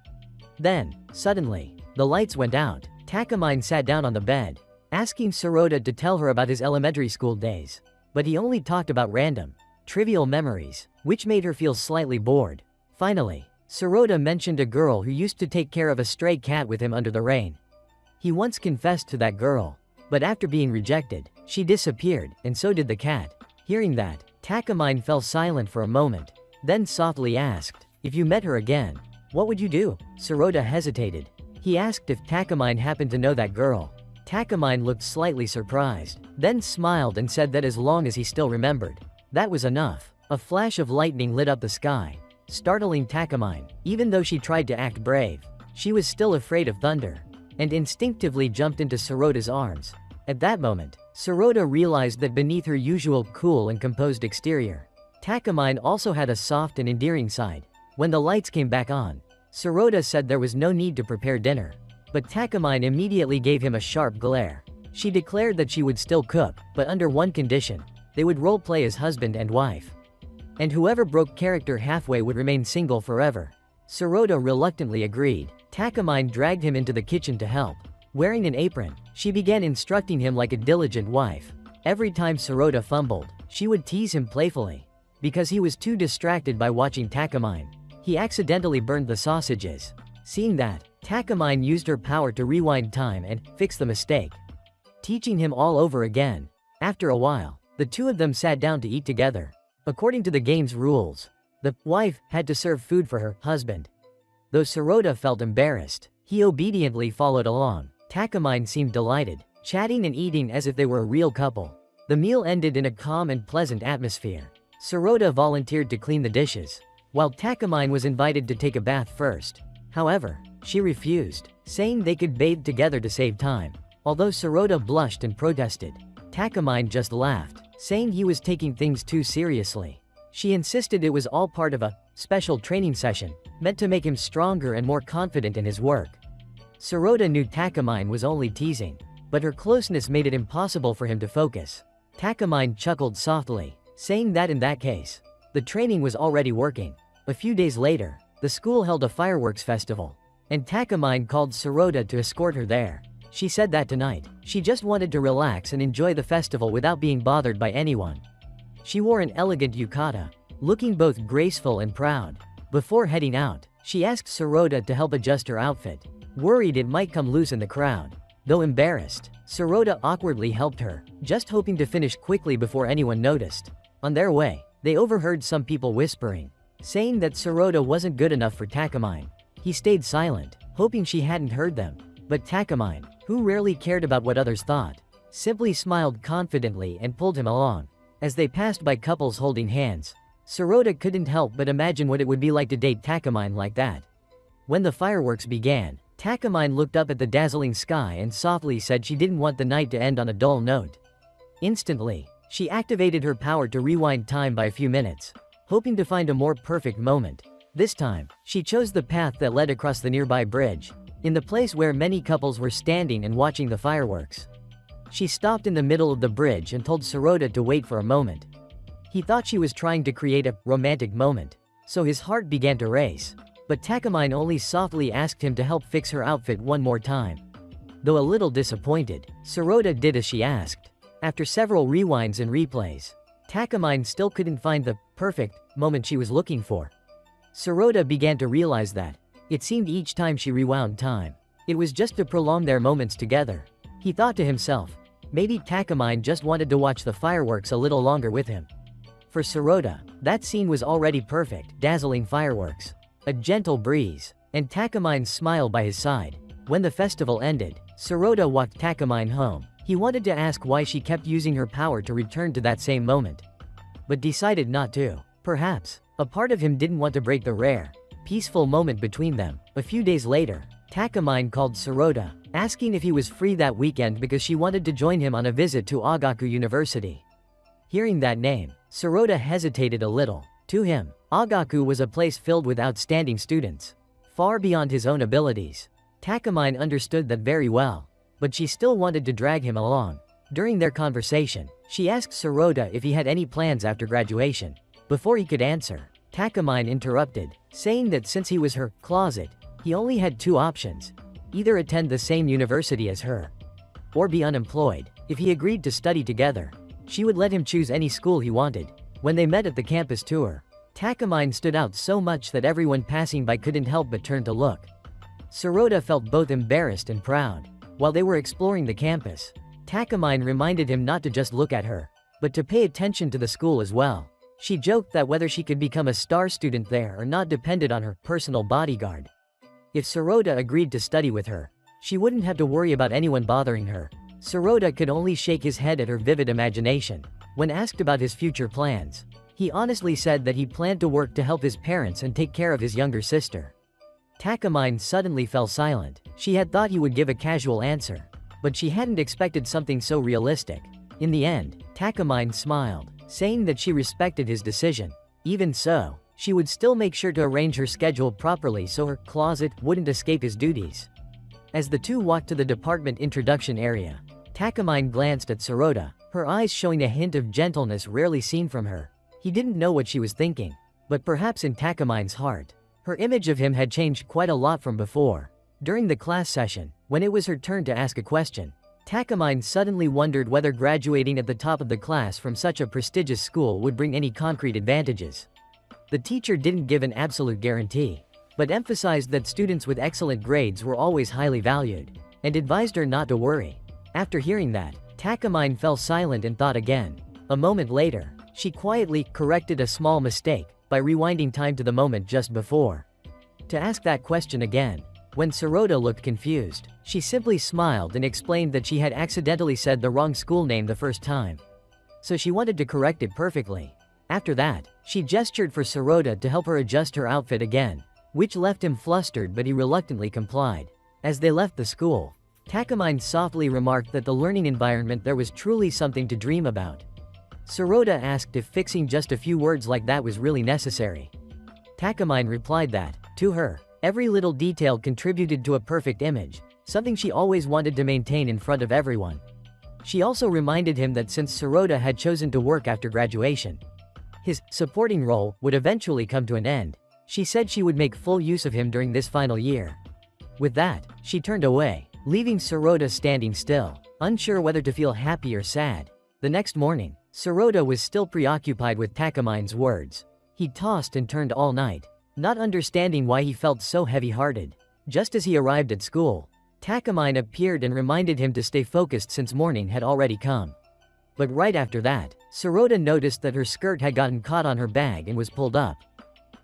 Then, suddenly, the lights went out. Takamine sat down on the bed, asking Sirota to tell her about his elementary school days. But he only talked about random, trivial memories, which made her feel slightly bored. Finally, Sirota mentioned a girl who used to take care of a stray cat with him under the rain. He once confessed to that girl, but after being rejected, she disappeared, and so did the cat. Hearing that, Takamine fell silent for a moment, then softly asked, "If you met her again, what would you do?" Sirota hesitated. He asked if Takamine happened to know that girl. Takamine looked slightly surprised, then smiled and said that as long as he still remembered. That was enough. A flash of lightning lit up the sky, startling Takamine. Even though she tried to act brave, she was still afraid of thunder, and instinctively jumped into Sirota's arms. At that moment, Sirota realized that beneath her usual cool and composed exterior, Takamine also had a soft and endearing side. When the lights came back on, Sirota said there was no need to prepare dinner, but Takamine immediately gave him a sharp glare. She declared that she would still cook, but under one condition: they would role-play as husband and wife. And whoever broke character halfway would remain single forever. Sirota reluctantly agreed. Takamine dragged him into the kitchen to help. Wearing an apron, she began instructing him like a diligent wife. Every time Sirota fumbled, she would tease him playfully. Because he was too distracted by watching Takamine, he accidentally burned the sausages. Seeing that, Takamine used her power to rewind time and fix the mistake, teaching him all over again. After a while, the two of them sat down to eat together. According to the game's rules, the wife had to serve food for her husband. Though Sirota felt embarrassed, he obediently followed along. Takamine seemed delighted, chatting and eating as if they were a real couple. The meal ended in a calm and pleasant atmosphere. Sirota volunteered to clean the dishes, while Takamine was invited to take a bath first. However, She refused, saying they could bathe together to save time. Although Sirota blushed and protested, Takamine just laughed, saying he was taking things too seriously. She insisted it was all part of a special training session, meant to make him stronger and more confident in his work. Sirota knew Takamine was only teasing, but her closeness made it impossible for him to focus. Takamine chuckled softly, saying that in that case, the training was already working. A few days later, the school held a fireworks festival, and Takamine called Sirota to escort her there. She said that tonight, she just wanted to relax and enjoy the festival without being bothered by anyone. She wore an elegant yukata, looking both graceful and proud. Before heading out, she asked Sirota to help adjust her outfit, worried it might come loose in the crowd. Though embarrassed, Sirota awkwardly helped her, just hoping to finish quickly before anyone noticed. On their way, they overheard some people whispering, saying that Sirota wasn't good enough for Takamine. He stayed silent, hoping she hadn't heard them. But Takamine, who rarely cared about what others thought, simply smiled confidently and pulled him along. As they passed by couples holding hands, Sirota couldn't help but imagine what it would be like to date Takamine like that. When the fireworks began, Takamine looked up at the dazzling sky and softly said she didn't want the night to end on a dull note. Instantly, she activated her power to rewind time by a few minutes, hoping to find a more perfect moment. This time, she chose the path that led across the nearby bridge, in the place where many couples were standing and watching the fireworks. She stopped in the middle of the bridge and told Sirota to wait for a moment. He thought she was trying to create a romantic moment, so his heart began to race. But Takamine only softly asked him to help fix her outfit one more time. Though a little disappointed, Sirota did as she asked. After several rewinds and replays, Takamine still couldn't find the perfect moment she was looking for. Sirota began to realize that it seemed each time she rewound time, it was just to prolong their moments together. He thought to himself, maybe Takamine just wanted to watch the fireworks a little longer with him. For Sirota, that scene was already perfect, dazzling fireworks, a gentle breeze, and Takamine's smile by his side. When the festival ended, Sirota walked Takamine home. He wanted to ask why she kept using her power to return to that same moment, but decided not to. Perhaps, a part of him didn't want to break the rare, peaceful moment between them. A few days later, Takamine called Sirota, asking if he was free that weekend because she wanted to join him on a visit to Agaku University. Hearing that name, Sirota hesitated a little. To him, Agaku was a place filled with outstanding students, far beyond his own abilities. Takamine understood that very well, but she still wanted to drag him along. During their conversation, she asked Sirota if he had any plans after graduation. Before he could answer, Takamine interrupted, saying that since he was her closet, he only had two options: either attend the same university as her, or be unemployed. If he agreed to study together, she would let him choose any school he wanted. When they met at the campus tour, Takamine stood out so much that everyone passing by couldn't help but turn to look. Sirota felt both embarrassed and proud. While they were exploring the campus, Takamine reminded him not to just look at her, but to pay attention to the school as well. She joked that whether she could become a star student there or not depended on her personal bodyguard. If Sirota agreed to study with her, she wouldn't have to worry about anyone bothering her. Sirota could only shake his head at her vivid imagination. When asked about his future plans, he honestly said that he planned to work to help his parents and take care of his younger sister. Takamine suddenly fell silent. She had thought he would give a casual answer, but she hadn't expected something so realistic. In the end, Takamine smiled, saying that she respected his decision. Even so, she would still make sure to arrange her schedule properly so her closet wouldn't escape his duties. As the two walked to the department introduction area, Takamine glanced at Sirota, her eyes showing a hint of gentleness rarely seen from her. He didn't know what she was thinking, but perhaps in Takamine's heart, her image of him had changed quite a lot from before. During the class session, when it was her turn to ask a question, Takamine suddenly wondered whether graduating at the top of the class from such a prestigious school would bring any concrete advantages. The teacher didn't give an absolute guarantee, but emphasized that students with excellent grades were always highly valued, and advised her not to worry. After hearing that, Takamine fell silent and thought again. A moment later, she quietly corrected a small mistake by rewinding time to the moment just before. To ask that question again, when Sirota looked confused, she simply smiled and explained that she had accidentally said the wrong school name the first time, so she wanted to correct it perfectly. After that, she gestured for Sirota to help her adjust her outfit again. which left him flustered, but he reluctantly complied. As they left the school, Takamine softly remarked that the learning environment there was truly something to dream about. Sirota asked if fixing just a few words like that was really necessary. Takamine replied that, to her, every little detail contributed to a perfect image, something she always wanted to maintain in front of everyone. She also reminded him that since Sirota had chosen to work after graduation, his supporting role would eventually come to an end. She said she would make full use of him during this final year. With that, she turned away, leaving Sirota standing still, unsure whether to feel happy or sad. The next morning, Sirota was still preoccupied with Takamine's words. He tossed and turned all night, not understanding why he felt so heavy-hearted. Just as he arrived at school, Takamine appeared and reminded him to stay focused since morning had already come. But right after that, Sirota noticed that her skirt had gotten caught on her bag and was pulled up.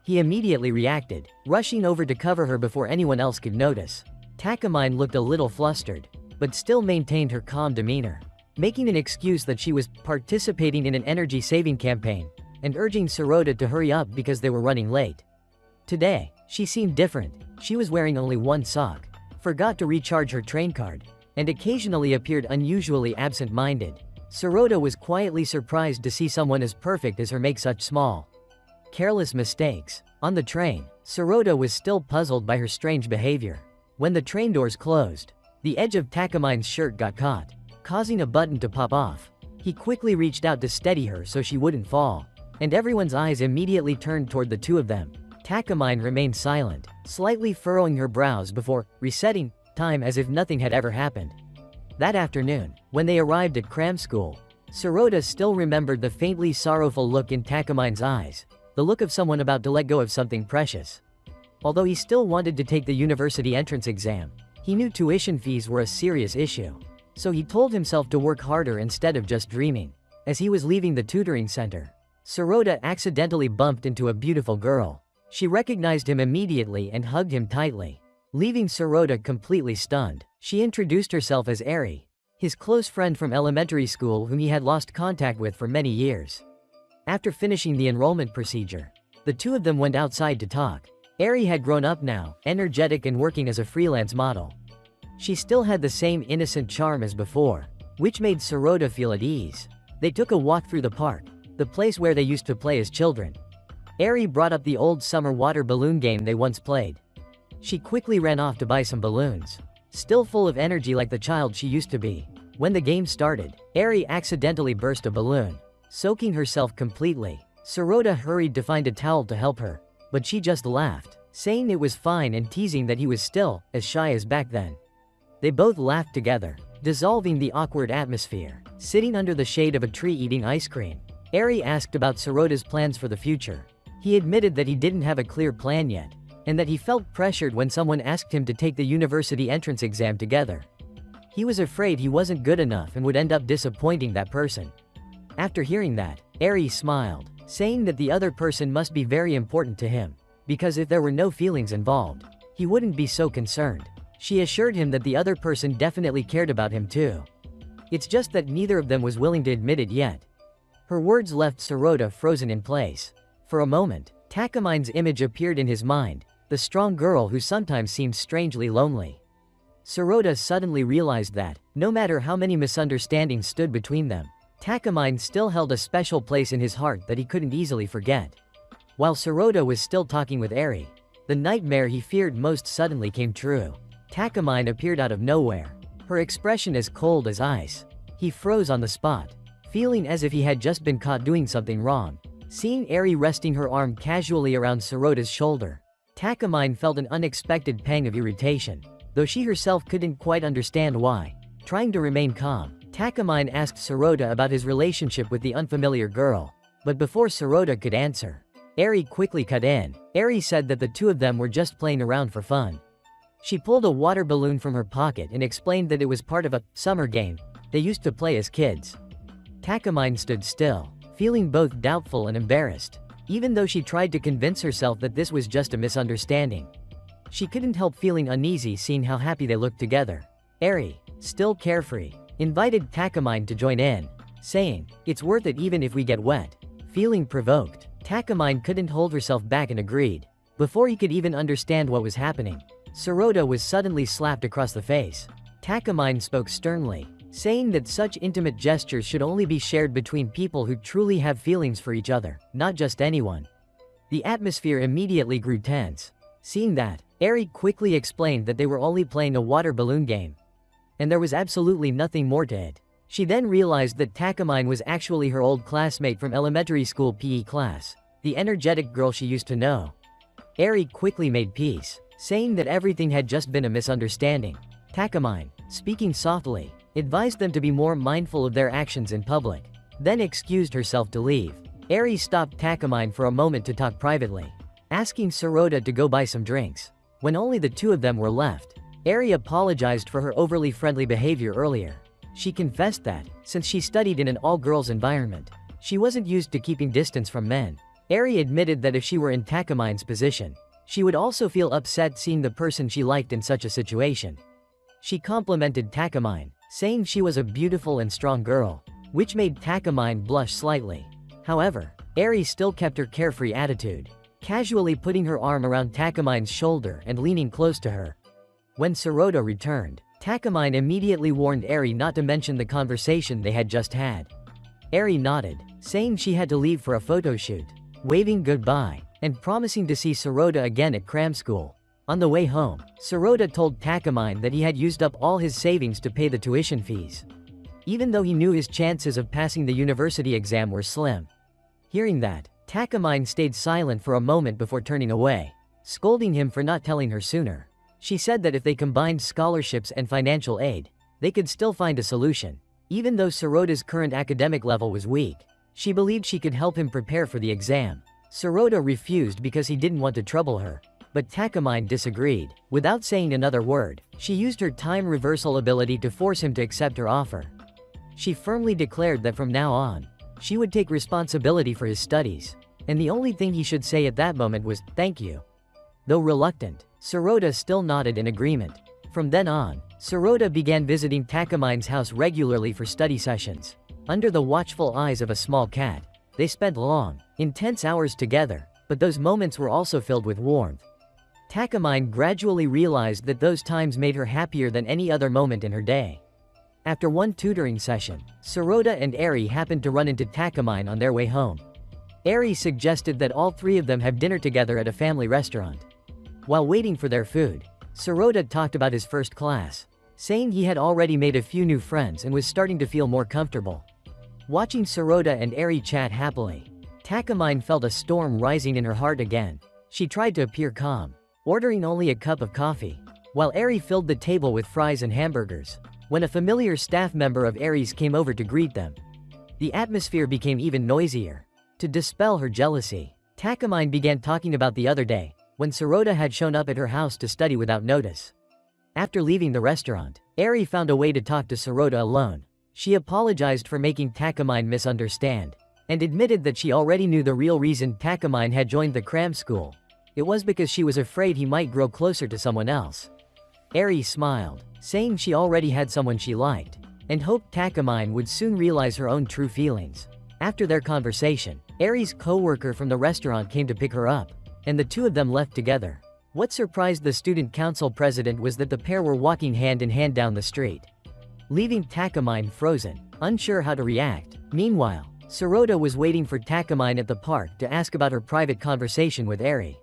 He immediately reacted, rushing over to cover her before anyone else could notice. Takamine looked a little flustered, but still maintained her calm demeanor, making an excuse that she was participating in an energy-saving campaign, and urging Sirota to hurry up because they were running late. Today, she seemed different. She was wearing only one sock, forgot to recharge her train card, and occasionally appeared unusually absent-minded. Sirota was quietly surprised to see someone as perfect as her make such small, careless mistakes. On the train, Sirota was still puzzled by her strange behavior. When the train doors closed, the edge of Takamine's shirt got caught, causing a button to pop off. He quickly reached out to steady her so she wouldn't fall, and everyone's eyes immediately turned toward the two of them. Takamine remained silent, slightly furrowing her brows before resetting time as if nothing had ever happened. That afternoon, when they arrived at cram school, Sirota still remembered the faintly sorrowful look in Takamine's eyes, the look of someone about to let go of something precious. Although he still wanted to take the university entrance exam, he knew tuition fees were a serious issue. So he told himself to work harder instead of just dreaming. As he was leaving the tutoring center, Sirota accidentally bumped into a beautiful girl. She recognized him immediately and hugged him tightly, leaving Sirota completely stunned. She introduced herself as Eri, his close friend from elementary school whom he had lost contact with for many years. After finishing the enrollment procedure, the two of them went outside to talk. Eri had grown up now, energetic and working as a freelance model. She still had the same innocent charm as before, which made Sirota feel at ease. They took a walk through the park, the place where they used to play as children. Eri brought up the old summer water balloon game they once played. She quickly ran off to buy some balloons, still full of energy like the child she used to be. When the game started, Eri accidentally burst a balloon, soaking herself completely. Sirota hurried to find a towel to help her, but she just laughed, saying it was fine and teasing that he was still as shy as back then. They both laughed together, dissolving the awkward atmosphere. Sitting under the shade of a tree eating ice cream, Eri asked about Sirota's plans for the future. He admitted that he didn't have a clear plan yet, and that he felt pressured when someone asked him to take the university entrance exam together. He was afraid he wasn't good enough and would end up disappointing that person. After hearing that, Eri smiled, saying that the other person must be very important to him, because if there were no feelings involved, he wouldn't be so concerned. She assured him that the other person definitely cared about him too. It's just that neither of them was willing to admit it yet. Her words left Sirota frozen in place. For a moment, Takamine's image appeared in his mind, the strong girl who sometimes seemed strangely lonely. Sirota suddenly realized that, no matter how many misunderstandings stood between them, Takamine still held a special place in his heart that he couldn't easily forget. While Sirota was still talking with Eri, the nightmare he feared most suddenly came true. Takamine appeared out of nowhere, her expression as cold as ice. He froze on the spot, feeling as if he had just been caught doing something wrong. Seeing Eri resting her arm casually around Sirota's shoulder, Takamine felt an unexpected pang of irritation, though she herself couldn't quite understand why. Trying to remain calm, Takamine asked Sirota about his relationship with the unfamiliar girl, but before Sirota could answer, Eri quickly cut in. Eri said that the two of them were just playing around for fun. She pulled a water balloon from her pocket and explained that it was part of a summer game they used to play as kids. Takamine stood still, feeling both doubtful and embarrassed, even though she tried to convince herself that this was just a misunderstanding. She couldn't help feeling uneasy seeing how happy they looked together. Eri, still carefree, invited Takamine to join in, saying, "It's worth it even if we get wet." Feeling provoked, Takamine couldn't hold herself back and agreed. Before he could even understand what was happening, Sirota was suddenly slapped across the face. Takamine spoke sternly, saying that such intimate gestures should only be shared between people who truly have feelings for each other, not just anyone. The atmosphere immediately grew tense. Seeing that, Eri quickly explained that they were only playing a water balloon game, and there was absolutely nothing more to it. She then realized that Takamine was actually her old classmate from elementary school PE class, the energetic girl she used to know. Eri quickly made peace, saying that everything had just been a misunderstanding. Takamine, speaking softly, advised them to be more mindful of their actions in public, then excused herself to leave. Eri stopped Takamine for a moment to talk privately, asking Sirota to go buy some drinks. When only the two of them were left, Eri apologized for her overly friendly behavior earlier. She confessed that, since she studied in an all-girls environment, she wasn't used to keeping distance from men. Eri admitted that if she were in Takamine's position, she would also feel upset seeing the person she liked in such a situation. She complimented Takamine, saying she was a beautiful and strong girl, which made Takamine blush slightly. However, Eri still kept her carefree attitude, casually putting her arm around Takamine's shoulder and leaning close to her. When Sirota returned, Takamine immediately warned Eri not to mention the conversation they had just had. Eri nodded, saying she had to leave for a photo shoot, waving goodbye, and promising to see Sirota again at cram school. On the way home, Sirota told Takamine that he had used up all his savings to pay the tuition fees, even though he knew his chances of passing the university exam were slim. Hearing that, Takamine stayed silent for a moment before turning away, scolding him for not telling her sooner. She said that if they combined scholarships and financial aid, they could still find a solution. Even though Sirota's current academic level was weak, she believed she could help him prepare for the exam. Sirota refused because he didn't want to trouble her, but Takamine disagreed. Without saying another word, she used her time reversal ability to force him to accept her offer. She firmly declared that from now on, she would take responsibility for his studies, and the only thing he should say at that moment was, "Thank you." Though reluctant, Sirota still nodded in agreement. From then on, Sirota began visiting Takamine's house regularly for study sessions. Under the watchful eyes of a small cat, they spent long, intense hours together, but those moments were also filled with warmth. Takamine gradually realized that those times made her happier than any other moment in her day. After one tutoring session, Sirota and Eri happened to run into Takamine on their way home. Eri suggested that all three of them have dinner together at a family restaurant. While waiting for their food, Sirota talked about his first class, saying he had already made a few new friends and was starting to feel more comfortable. Watching Sirota and Eri chat happily, Takamine felt a storm rising in her heart again. She tried to appear calm, ordering only a cup of coffee, while Eri filled the table with fries and hamburgers, when a familiar staff member of Eri's came over to greet them. The atmosphere became even noisier. To dispel her jealousy, Takamine began talking about the other day, when Sirota had shown up at her house to study without notice. After leaving the restaurant, Eri found a way to talk to Sirota alone. She apologized for making Takamine misunderstand, and admitted that she already knew the real reason Takamine had joined the cram school. It was because she was afraid he might grow closer to someone else. Eri smiled, saying she already had someone she liked, and hoped Takamine would soon realize her own true feelings. After their conversation, Eri's co-worker from the restaurant came to pick her up, and the two of them left together. What surprised the student council president was that the pair were walking hand in hand down the street, leaving Takamine frozen, unsure how to react. Meanwhile, Sirota was waiting for Takamine at the park to ask about her private conversation with Eri.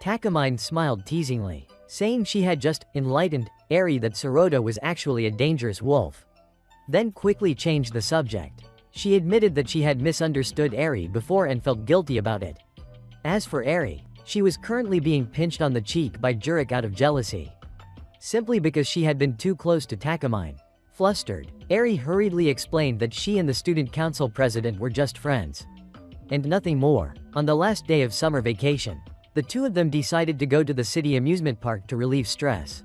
Takamine smiled teasingly, saying she had just enlightened Eri that Sirota was actually a dangerous wolf, then quickly changed the subject. She admitted that she had misunderstood Eri before and felt guilty about it. As for Eri, she was currently being pinched on the cheek by Jurek out of jealousy, simply because she had been too close to Takamine. Flustered, Eri hurriedly explained that she and the student council president were just friends, and nothing more. On the last day of summer vacation, the two of them decided to go to the city amusement park to relieve stress.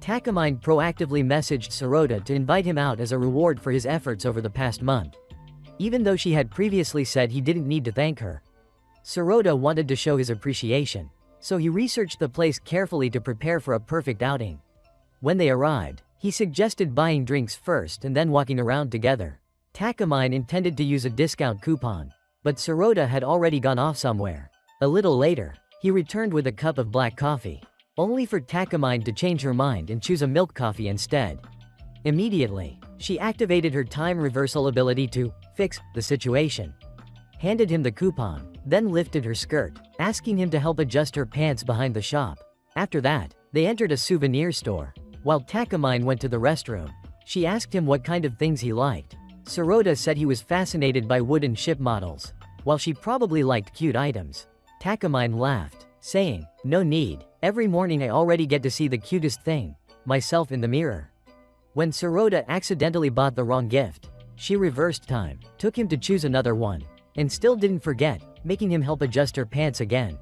Takamine proactively messaged Sirota to invite him out as a reward for his efforts over the past month. Even though she had previously said he didn't need to thank her, Sirota wanted to show his appreciation, so he researched the place carefully to prepare for a perfect outing. When they arrived, he suggested buying drinks first and then walking around together. Takamine intended to use a discount coupon, but Sirota had already gone off somewhere. A little later, He returned with a cup of black coffee, only for Takamine to change her mind and choose a milk coffee instead. Immediately, she activated her time reversal ability to fix the situation, handed him the coupon, then lifted her skirt, asking him to help adjust her pants behind the shop. After that, they entered a souvenir store. While Takamine went to the restroom, she asked him what kind of things he liked. Sirota said he was fascinated by wooden ship models, while she probably liked cute items. Takamine laughed, saying, "No need, every morning I already get to see the cutest thing, myself in the mirror." When Sirota accidentally bought the wrong gift, she reversed time, took him to choose another one, and still didn't forget, making him help adjust her pants again.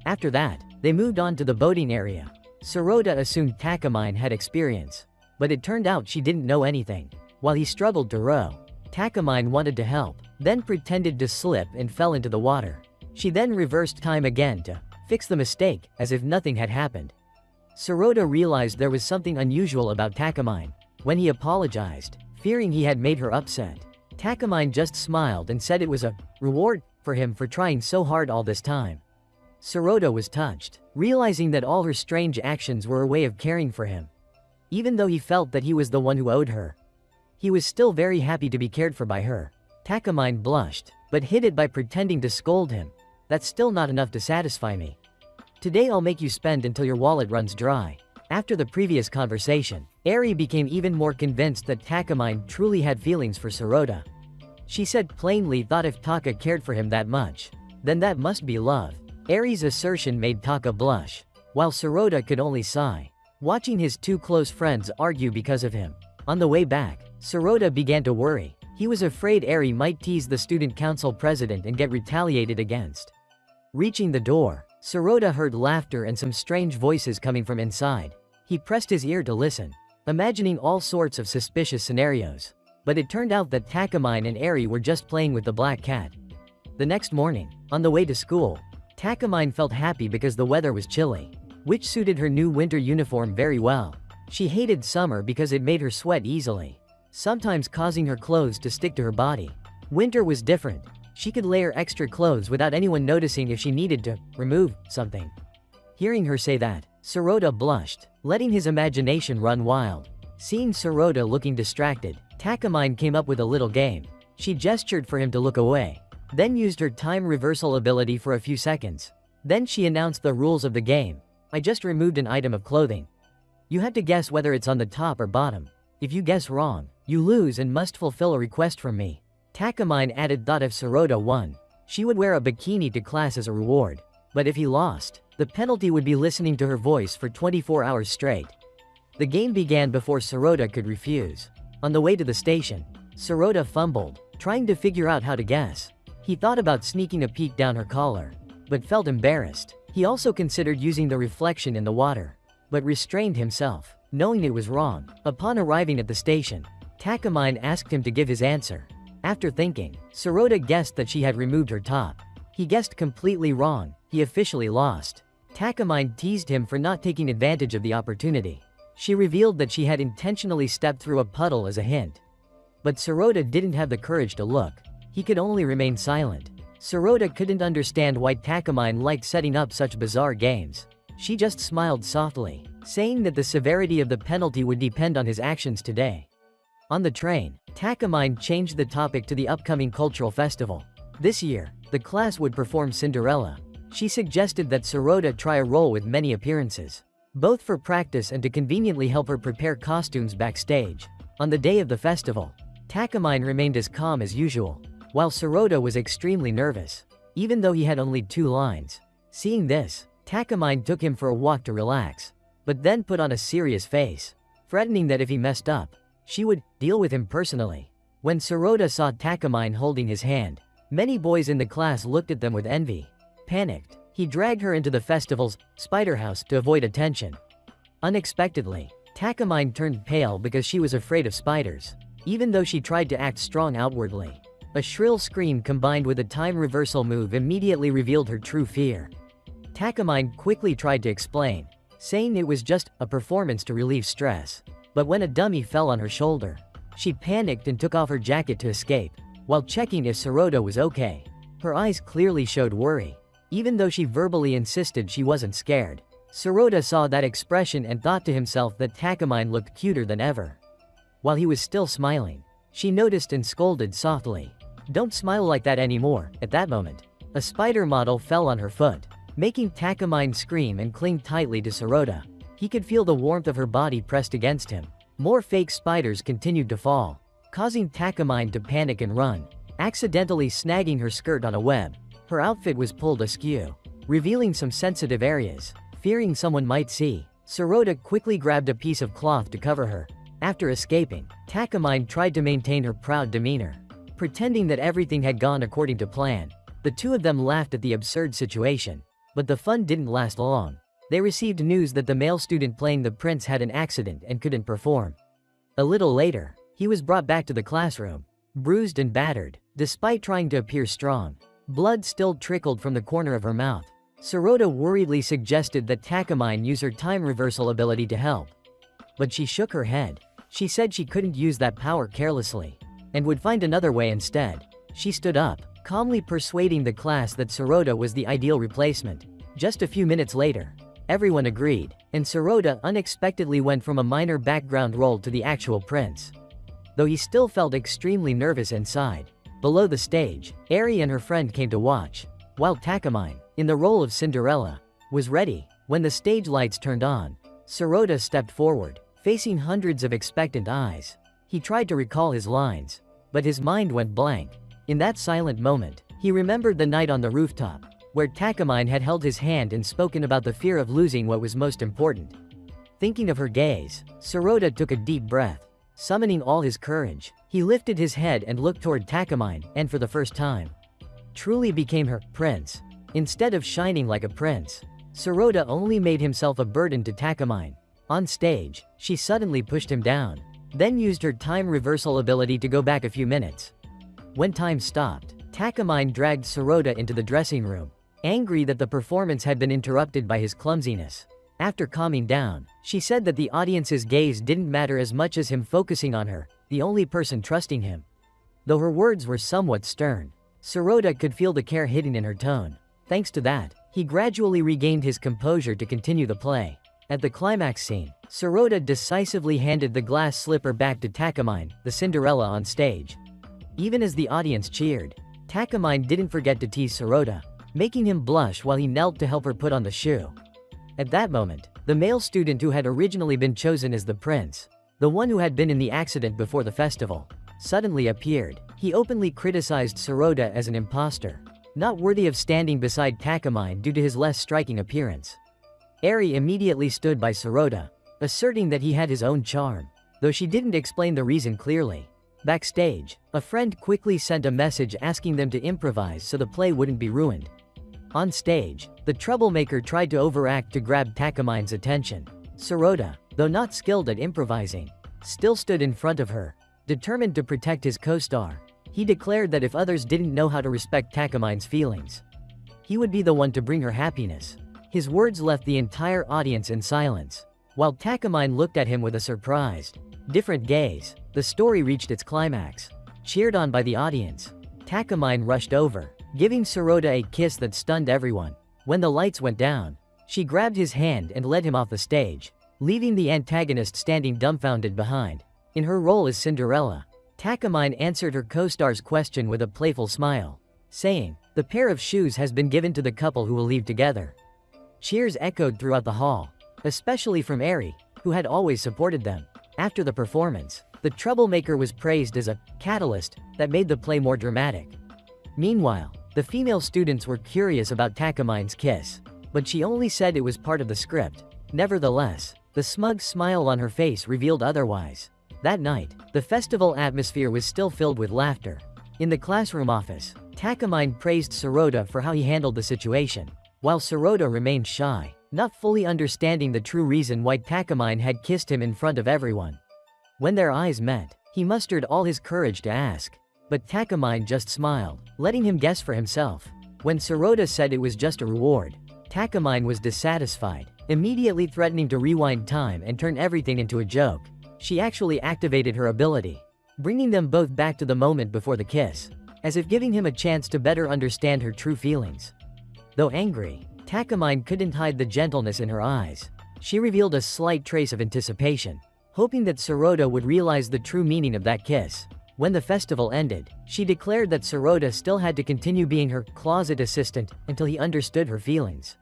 After that, they moved on to the boating area. Sirota assumed Takamine had experience, but it turned out she didn't know anything. While he struggled to row, Takamine wanted to help, then pretended to slip and fell into the water. She then reversed time again to fix the mistake, as if nothing had happened. Sirota realized there was something unusual about Takamine. When he apologized, fearing he had made her upset, Takamine just smiled and said it was a reward for him for trying so hard all this time. Sirota was touched, realizing that all her strange actions were a way of caring for him. Even though he felt that he was the one who owed her, he was still very happy to be cared for by her. Takamine blushed, but hid it by pretending to scold him. "That's still not enough to satisfy me. Today I'll make you spend until your wallet runs dry." After the previous conversation, Eri became even more convinced that Takamine truly had feelings for Sirota. She said plainly thought if Taka cared for him that much, then that must be love. Eri's assertion made Taka blush, while Sirota could only sigh, watching his two close friends argue because of him. On the way back, Sirota began to worry. He was afraid Eri might tease the student council president and get retaliated against. Reaching the door, Sirota heard laughter and some strange voices coming from inside. He pressed his ear to listen, imagining all sorts of suspicious scenarios. But it turned out that Takamine and Eri were just playing with the black cat. The next morning, on the way to school, Takamine felt happy because the weather was chilly, which suited her new winter uniform very well. She hated summer because it made her sweat easily, sometimes causing her clothes to stick to her body. Winter was different. She could layer extra clothes without anyone noticing if she needed to remove something. Hearing her say that, Sirota blushed, letting his imagination run wild. Seeing Sirota looking distracted, Takamine came up with a little game. She gestured for him to look away, then used her time reversal ability for a few seconds. Then she announced the rules of the game. "I just removed an item of clothing. You have to guess whether it's on the top or bottom. If you guess wrong, you lose and must fulfill a request from me." Takamine added that if Sirota won, she would wear a bikini to class as a reward. But if he lost, the penalty would be listening to her voice for 24 hours straight. The game began before Sirota could refuse. On the way to the station, Sirota fumbled, trying to figure out how to guess. He thought about sneaking a peek down her collar, but felt embarrassed. He also considered using the reflection in the water, but restrained himself, knowing it was wrong. Upon arriving at the station, Takamine asked him to give his answer. After thinking, Sirota guessed that she had removed her top. He guessed completely wrong. He officially lost. Takamine teased him for not taking advantage of the opportunity. She revealed that she had intentionally stepped through a puddle as a hint. But Sirota didn't have the courage to look. He could only remain silent. Sirota couldn't understand why Takamine liked setting up such bizarre games. She just smiled softly, saying that the severity of the penalty would depend on his actions today. On the train, Takamine changed the topic to the upcoming cultural festival. This year, the class would perform Cinderella. She suggested that Sirota try a role with many appearances, both for practice and to conveniently help her prepare costumes backstage. On the day of the festival, Takamine remained as calm as usual, while Sirota was extremely nervous, even though he had only 2 lines. Seeing this, Takamine took him for a walk to relax, but then put on a serious face, threatening that if he messed up, she would deal with him personally. When Sirota saw Takamine holding his hand, many boys in the class looked at them with envy. Panicked, he dragged her into the festival's spider house to avoid attention. Unexpectedly, Takamine turned pale because she was afraid of spiders, even though she tried to act strong outwardly. A shrill scream combined with a time reversal move immediately revealed her true fear. Takamine quickly tried to explain, saying it was just a performance to relieve stress. But when a dummy fell on her shoulder, she panicked and took off her jacket to escape, while checking if Sirota was okay. Her eyes clearly showed worry. Even though she verbally insisted she wasn't scared, Sirota saw that expression and thought to himself that Takamine looked cuter than ever. While he was still smiling, she noticed and scolded softly. "Don't smile like that anymore." At that moment, a spider model fell on her foot, making Takamine scream and cling tightly to Sirota. He could feel the warmth of her body pressed against him. More fake spiders continued to fall, causing Takamine to panic and run, accidentally snagging her skirt on a web. Her outfit was pulled askew, revealing some sensitive areas. Fearing someone might see, Sirota quickly grabbed a piece of cloth to cover her. After escaping, Takamine tried to maintain her proud demeanor, pretending that everything had gone according to plan. The two of them laughed at the absurd situation, but the fun didn't last long. They received news that the male student playing the prince had an accident and couldn't perform. A little later, he was brought back to the classroom, bruised and battered. Despite trying to appear strong, blood still trickled from the corner of her mouth. Sirota worriedly suggested that Takamine use her time reversal ability to help, but she shook her head. She said she couldn't use that power carelessly, and would find another way instead. She stood up, calmly persuading the class that Sirota was the ideal replacement. Just a few minutes later, everyone agreed, and Sirota unexpectedly went from a minor background role to the actual prince. Though he still felt extremely nervous inside. Below the stage, Eri and her friend came to watch, while Takamine, in the role of Cinderella, was ready. When the stage lights turned on, Sirota stepped forward, facing hundreds of expectant eyes. He tried to recall his lines, but his mind went blank. In that silent moment, he remembered the night on the rooftop, where Takamine had held his hand and spoken about the fear of losing what was most important. Thinking of her gaze, Sirota took a deep breath. Summoning all his courage, he lifted his head and looked toward Takamine, and for the first time, truly became her prince. Instead of shining like a prince, Sirota only made himself a burden to Takamine. On stage, she suddenly pushed him down, then used her time reversal ability to go back a few minutes. When time stopped, Takamine dragged Sirota into the dressing room, angry that the performance had been interrupted by his clumsiness. After calming down, she said that the audience's gaze didn't matter as much as him focusing on her, the only person trusting him. Though her words were somewhat stern, Sirota could feel the care hidden in her tone. Thanks to that, he gradually regained his composure to continue the play. At the climax scene, Sirota decisively handed the glass slipper back to Takamine, the Cinderella on stage. Even as the audience cheered, Takamine didn't forget to tease Sirota, making him blush while he knelt to help her put on the shoe. At that moment, the male student who had originally been chosen as the prince, the one who had been in the accident before the festival, suddenly appeared. He openly criticized Sirota as an imposter, not worthy of standing beside Takamine due to his less striking appearance. Eri immediately stood by Sirota, asserting that he had his own charm, though she didn't explain the reason clearly. Backstage, a friend quickly sent a message asking them to improvise so the play wouldn't be ruined. On stage, the troublemaker tried to overact to grab Takamine's attention. Sirota, though not skilled at improvising, still stood in front of her, determined to protect his co-star. He declared that if others didn't know how to respect Takamine's feelings, he would be the one to bring her happiness. His words left the entire audience in silence, while Takamine looked at him with a surprised, different gaze. The story reached its climax. Cheered on by the audience, Takamine rushed over, giving Sirota a kiss that stunned everyone. When the lights went down, she grabbed his hand and led him off the stage, leaving the antagonist standing dumbfounded behind. In her role as Cinderella, Takamine answered her co-star's question with a playful smile, saying, "The pair of shoes has been given to the couple who will leave together." Cheers echoed throughout the hall, especially from Eri, who had always supported them. After the performance, the troublemaker was praised as a catalyst that made the play more dramatic. Meanwhile, the female students were curious about Takamine's kiss, but she only said it was part of the script. Nevertheless, the smug smile on her face revealed otherwise. That night, the festival atmosphere was still filled with laughter. In the classroom office, Takamine praised Sirota for how he handled the situation, while Sirota remained shy, not fully understanding the true reason why Takamine had kissed him in front of everyone. When their eyes met, he mustered all his courage to ask, but Takamine just smiled, letting him guess for himself. When Sirota said it was just a reward, Takamine was dissatisfied, immediately threatening to rewind time and turn everything into a joke. She actually activated her ability, bringing them both back to the moment before the kiss, as if giving him a chance to better understand her true feelings. Though angry, Takamine couldn't hide the gentleness in her eyes. She revealed a slight trace of anticipation, hoping that Sirota would realize the true meaning of that kiss. When the festival ended, she declared that Sirota still had to continue being her closet assistant until he understood her feelings.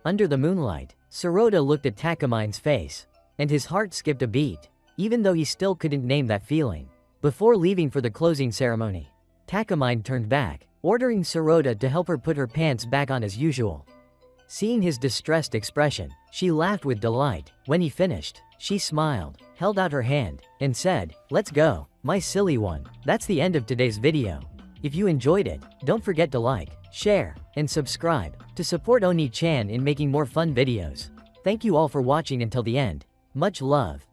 Under the moonlight, Sirota looked at Takamine's face, and his heart skipped a beat, even though he still couldn't name that feeling. Before leaving for the closing ceremony, Takamine turned back, ordering Sirota to help her put her pants back on as usual. Seeing his distressed expression, she laughed with delight. When he finished, she smiled, held out her hand, and said, "Let's go, my silly one." That's the end of today's video. If you enjoyed it, don't forget to like, share, and subscribe to support Oni-chan in making more fun videos. Thank you all for watching until the end. Much love.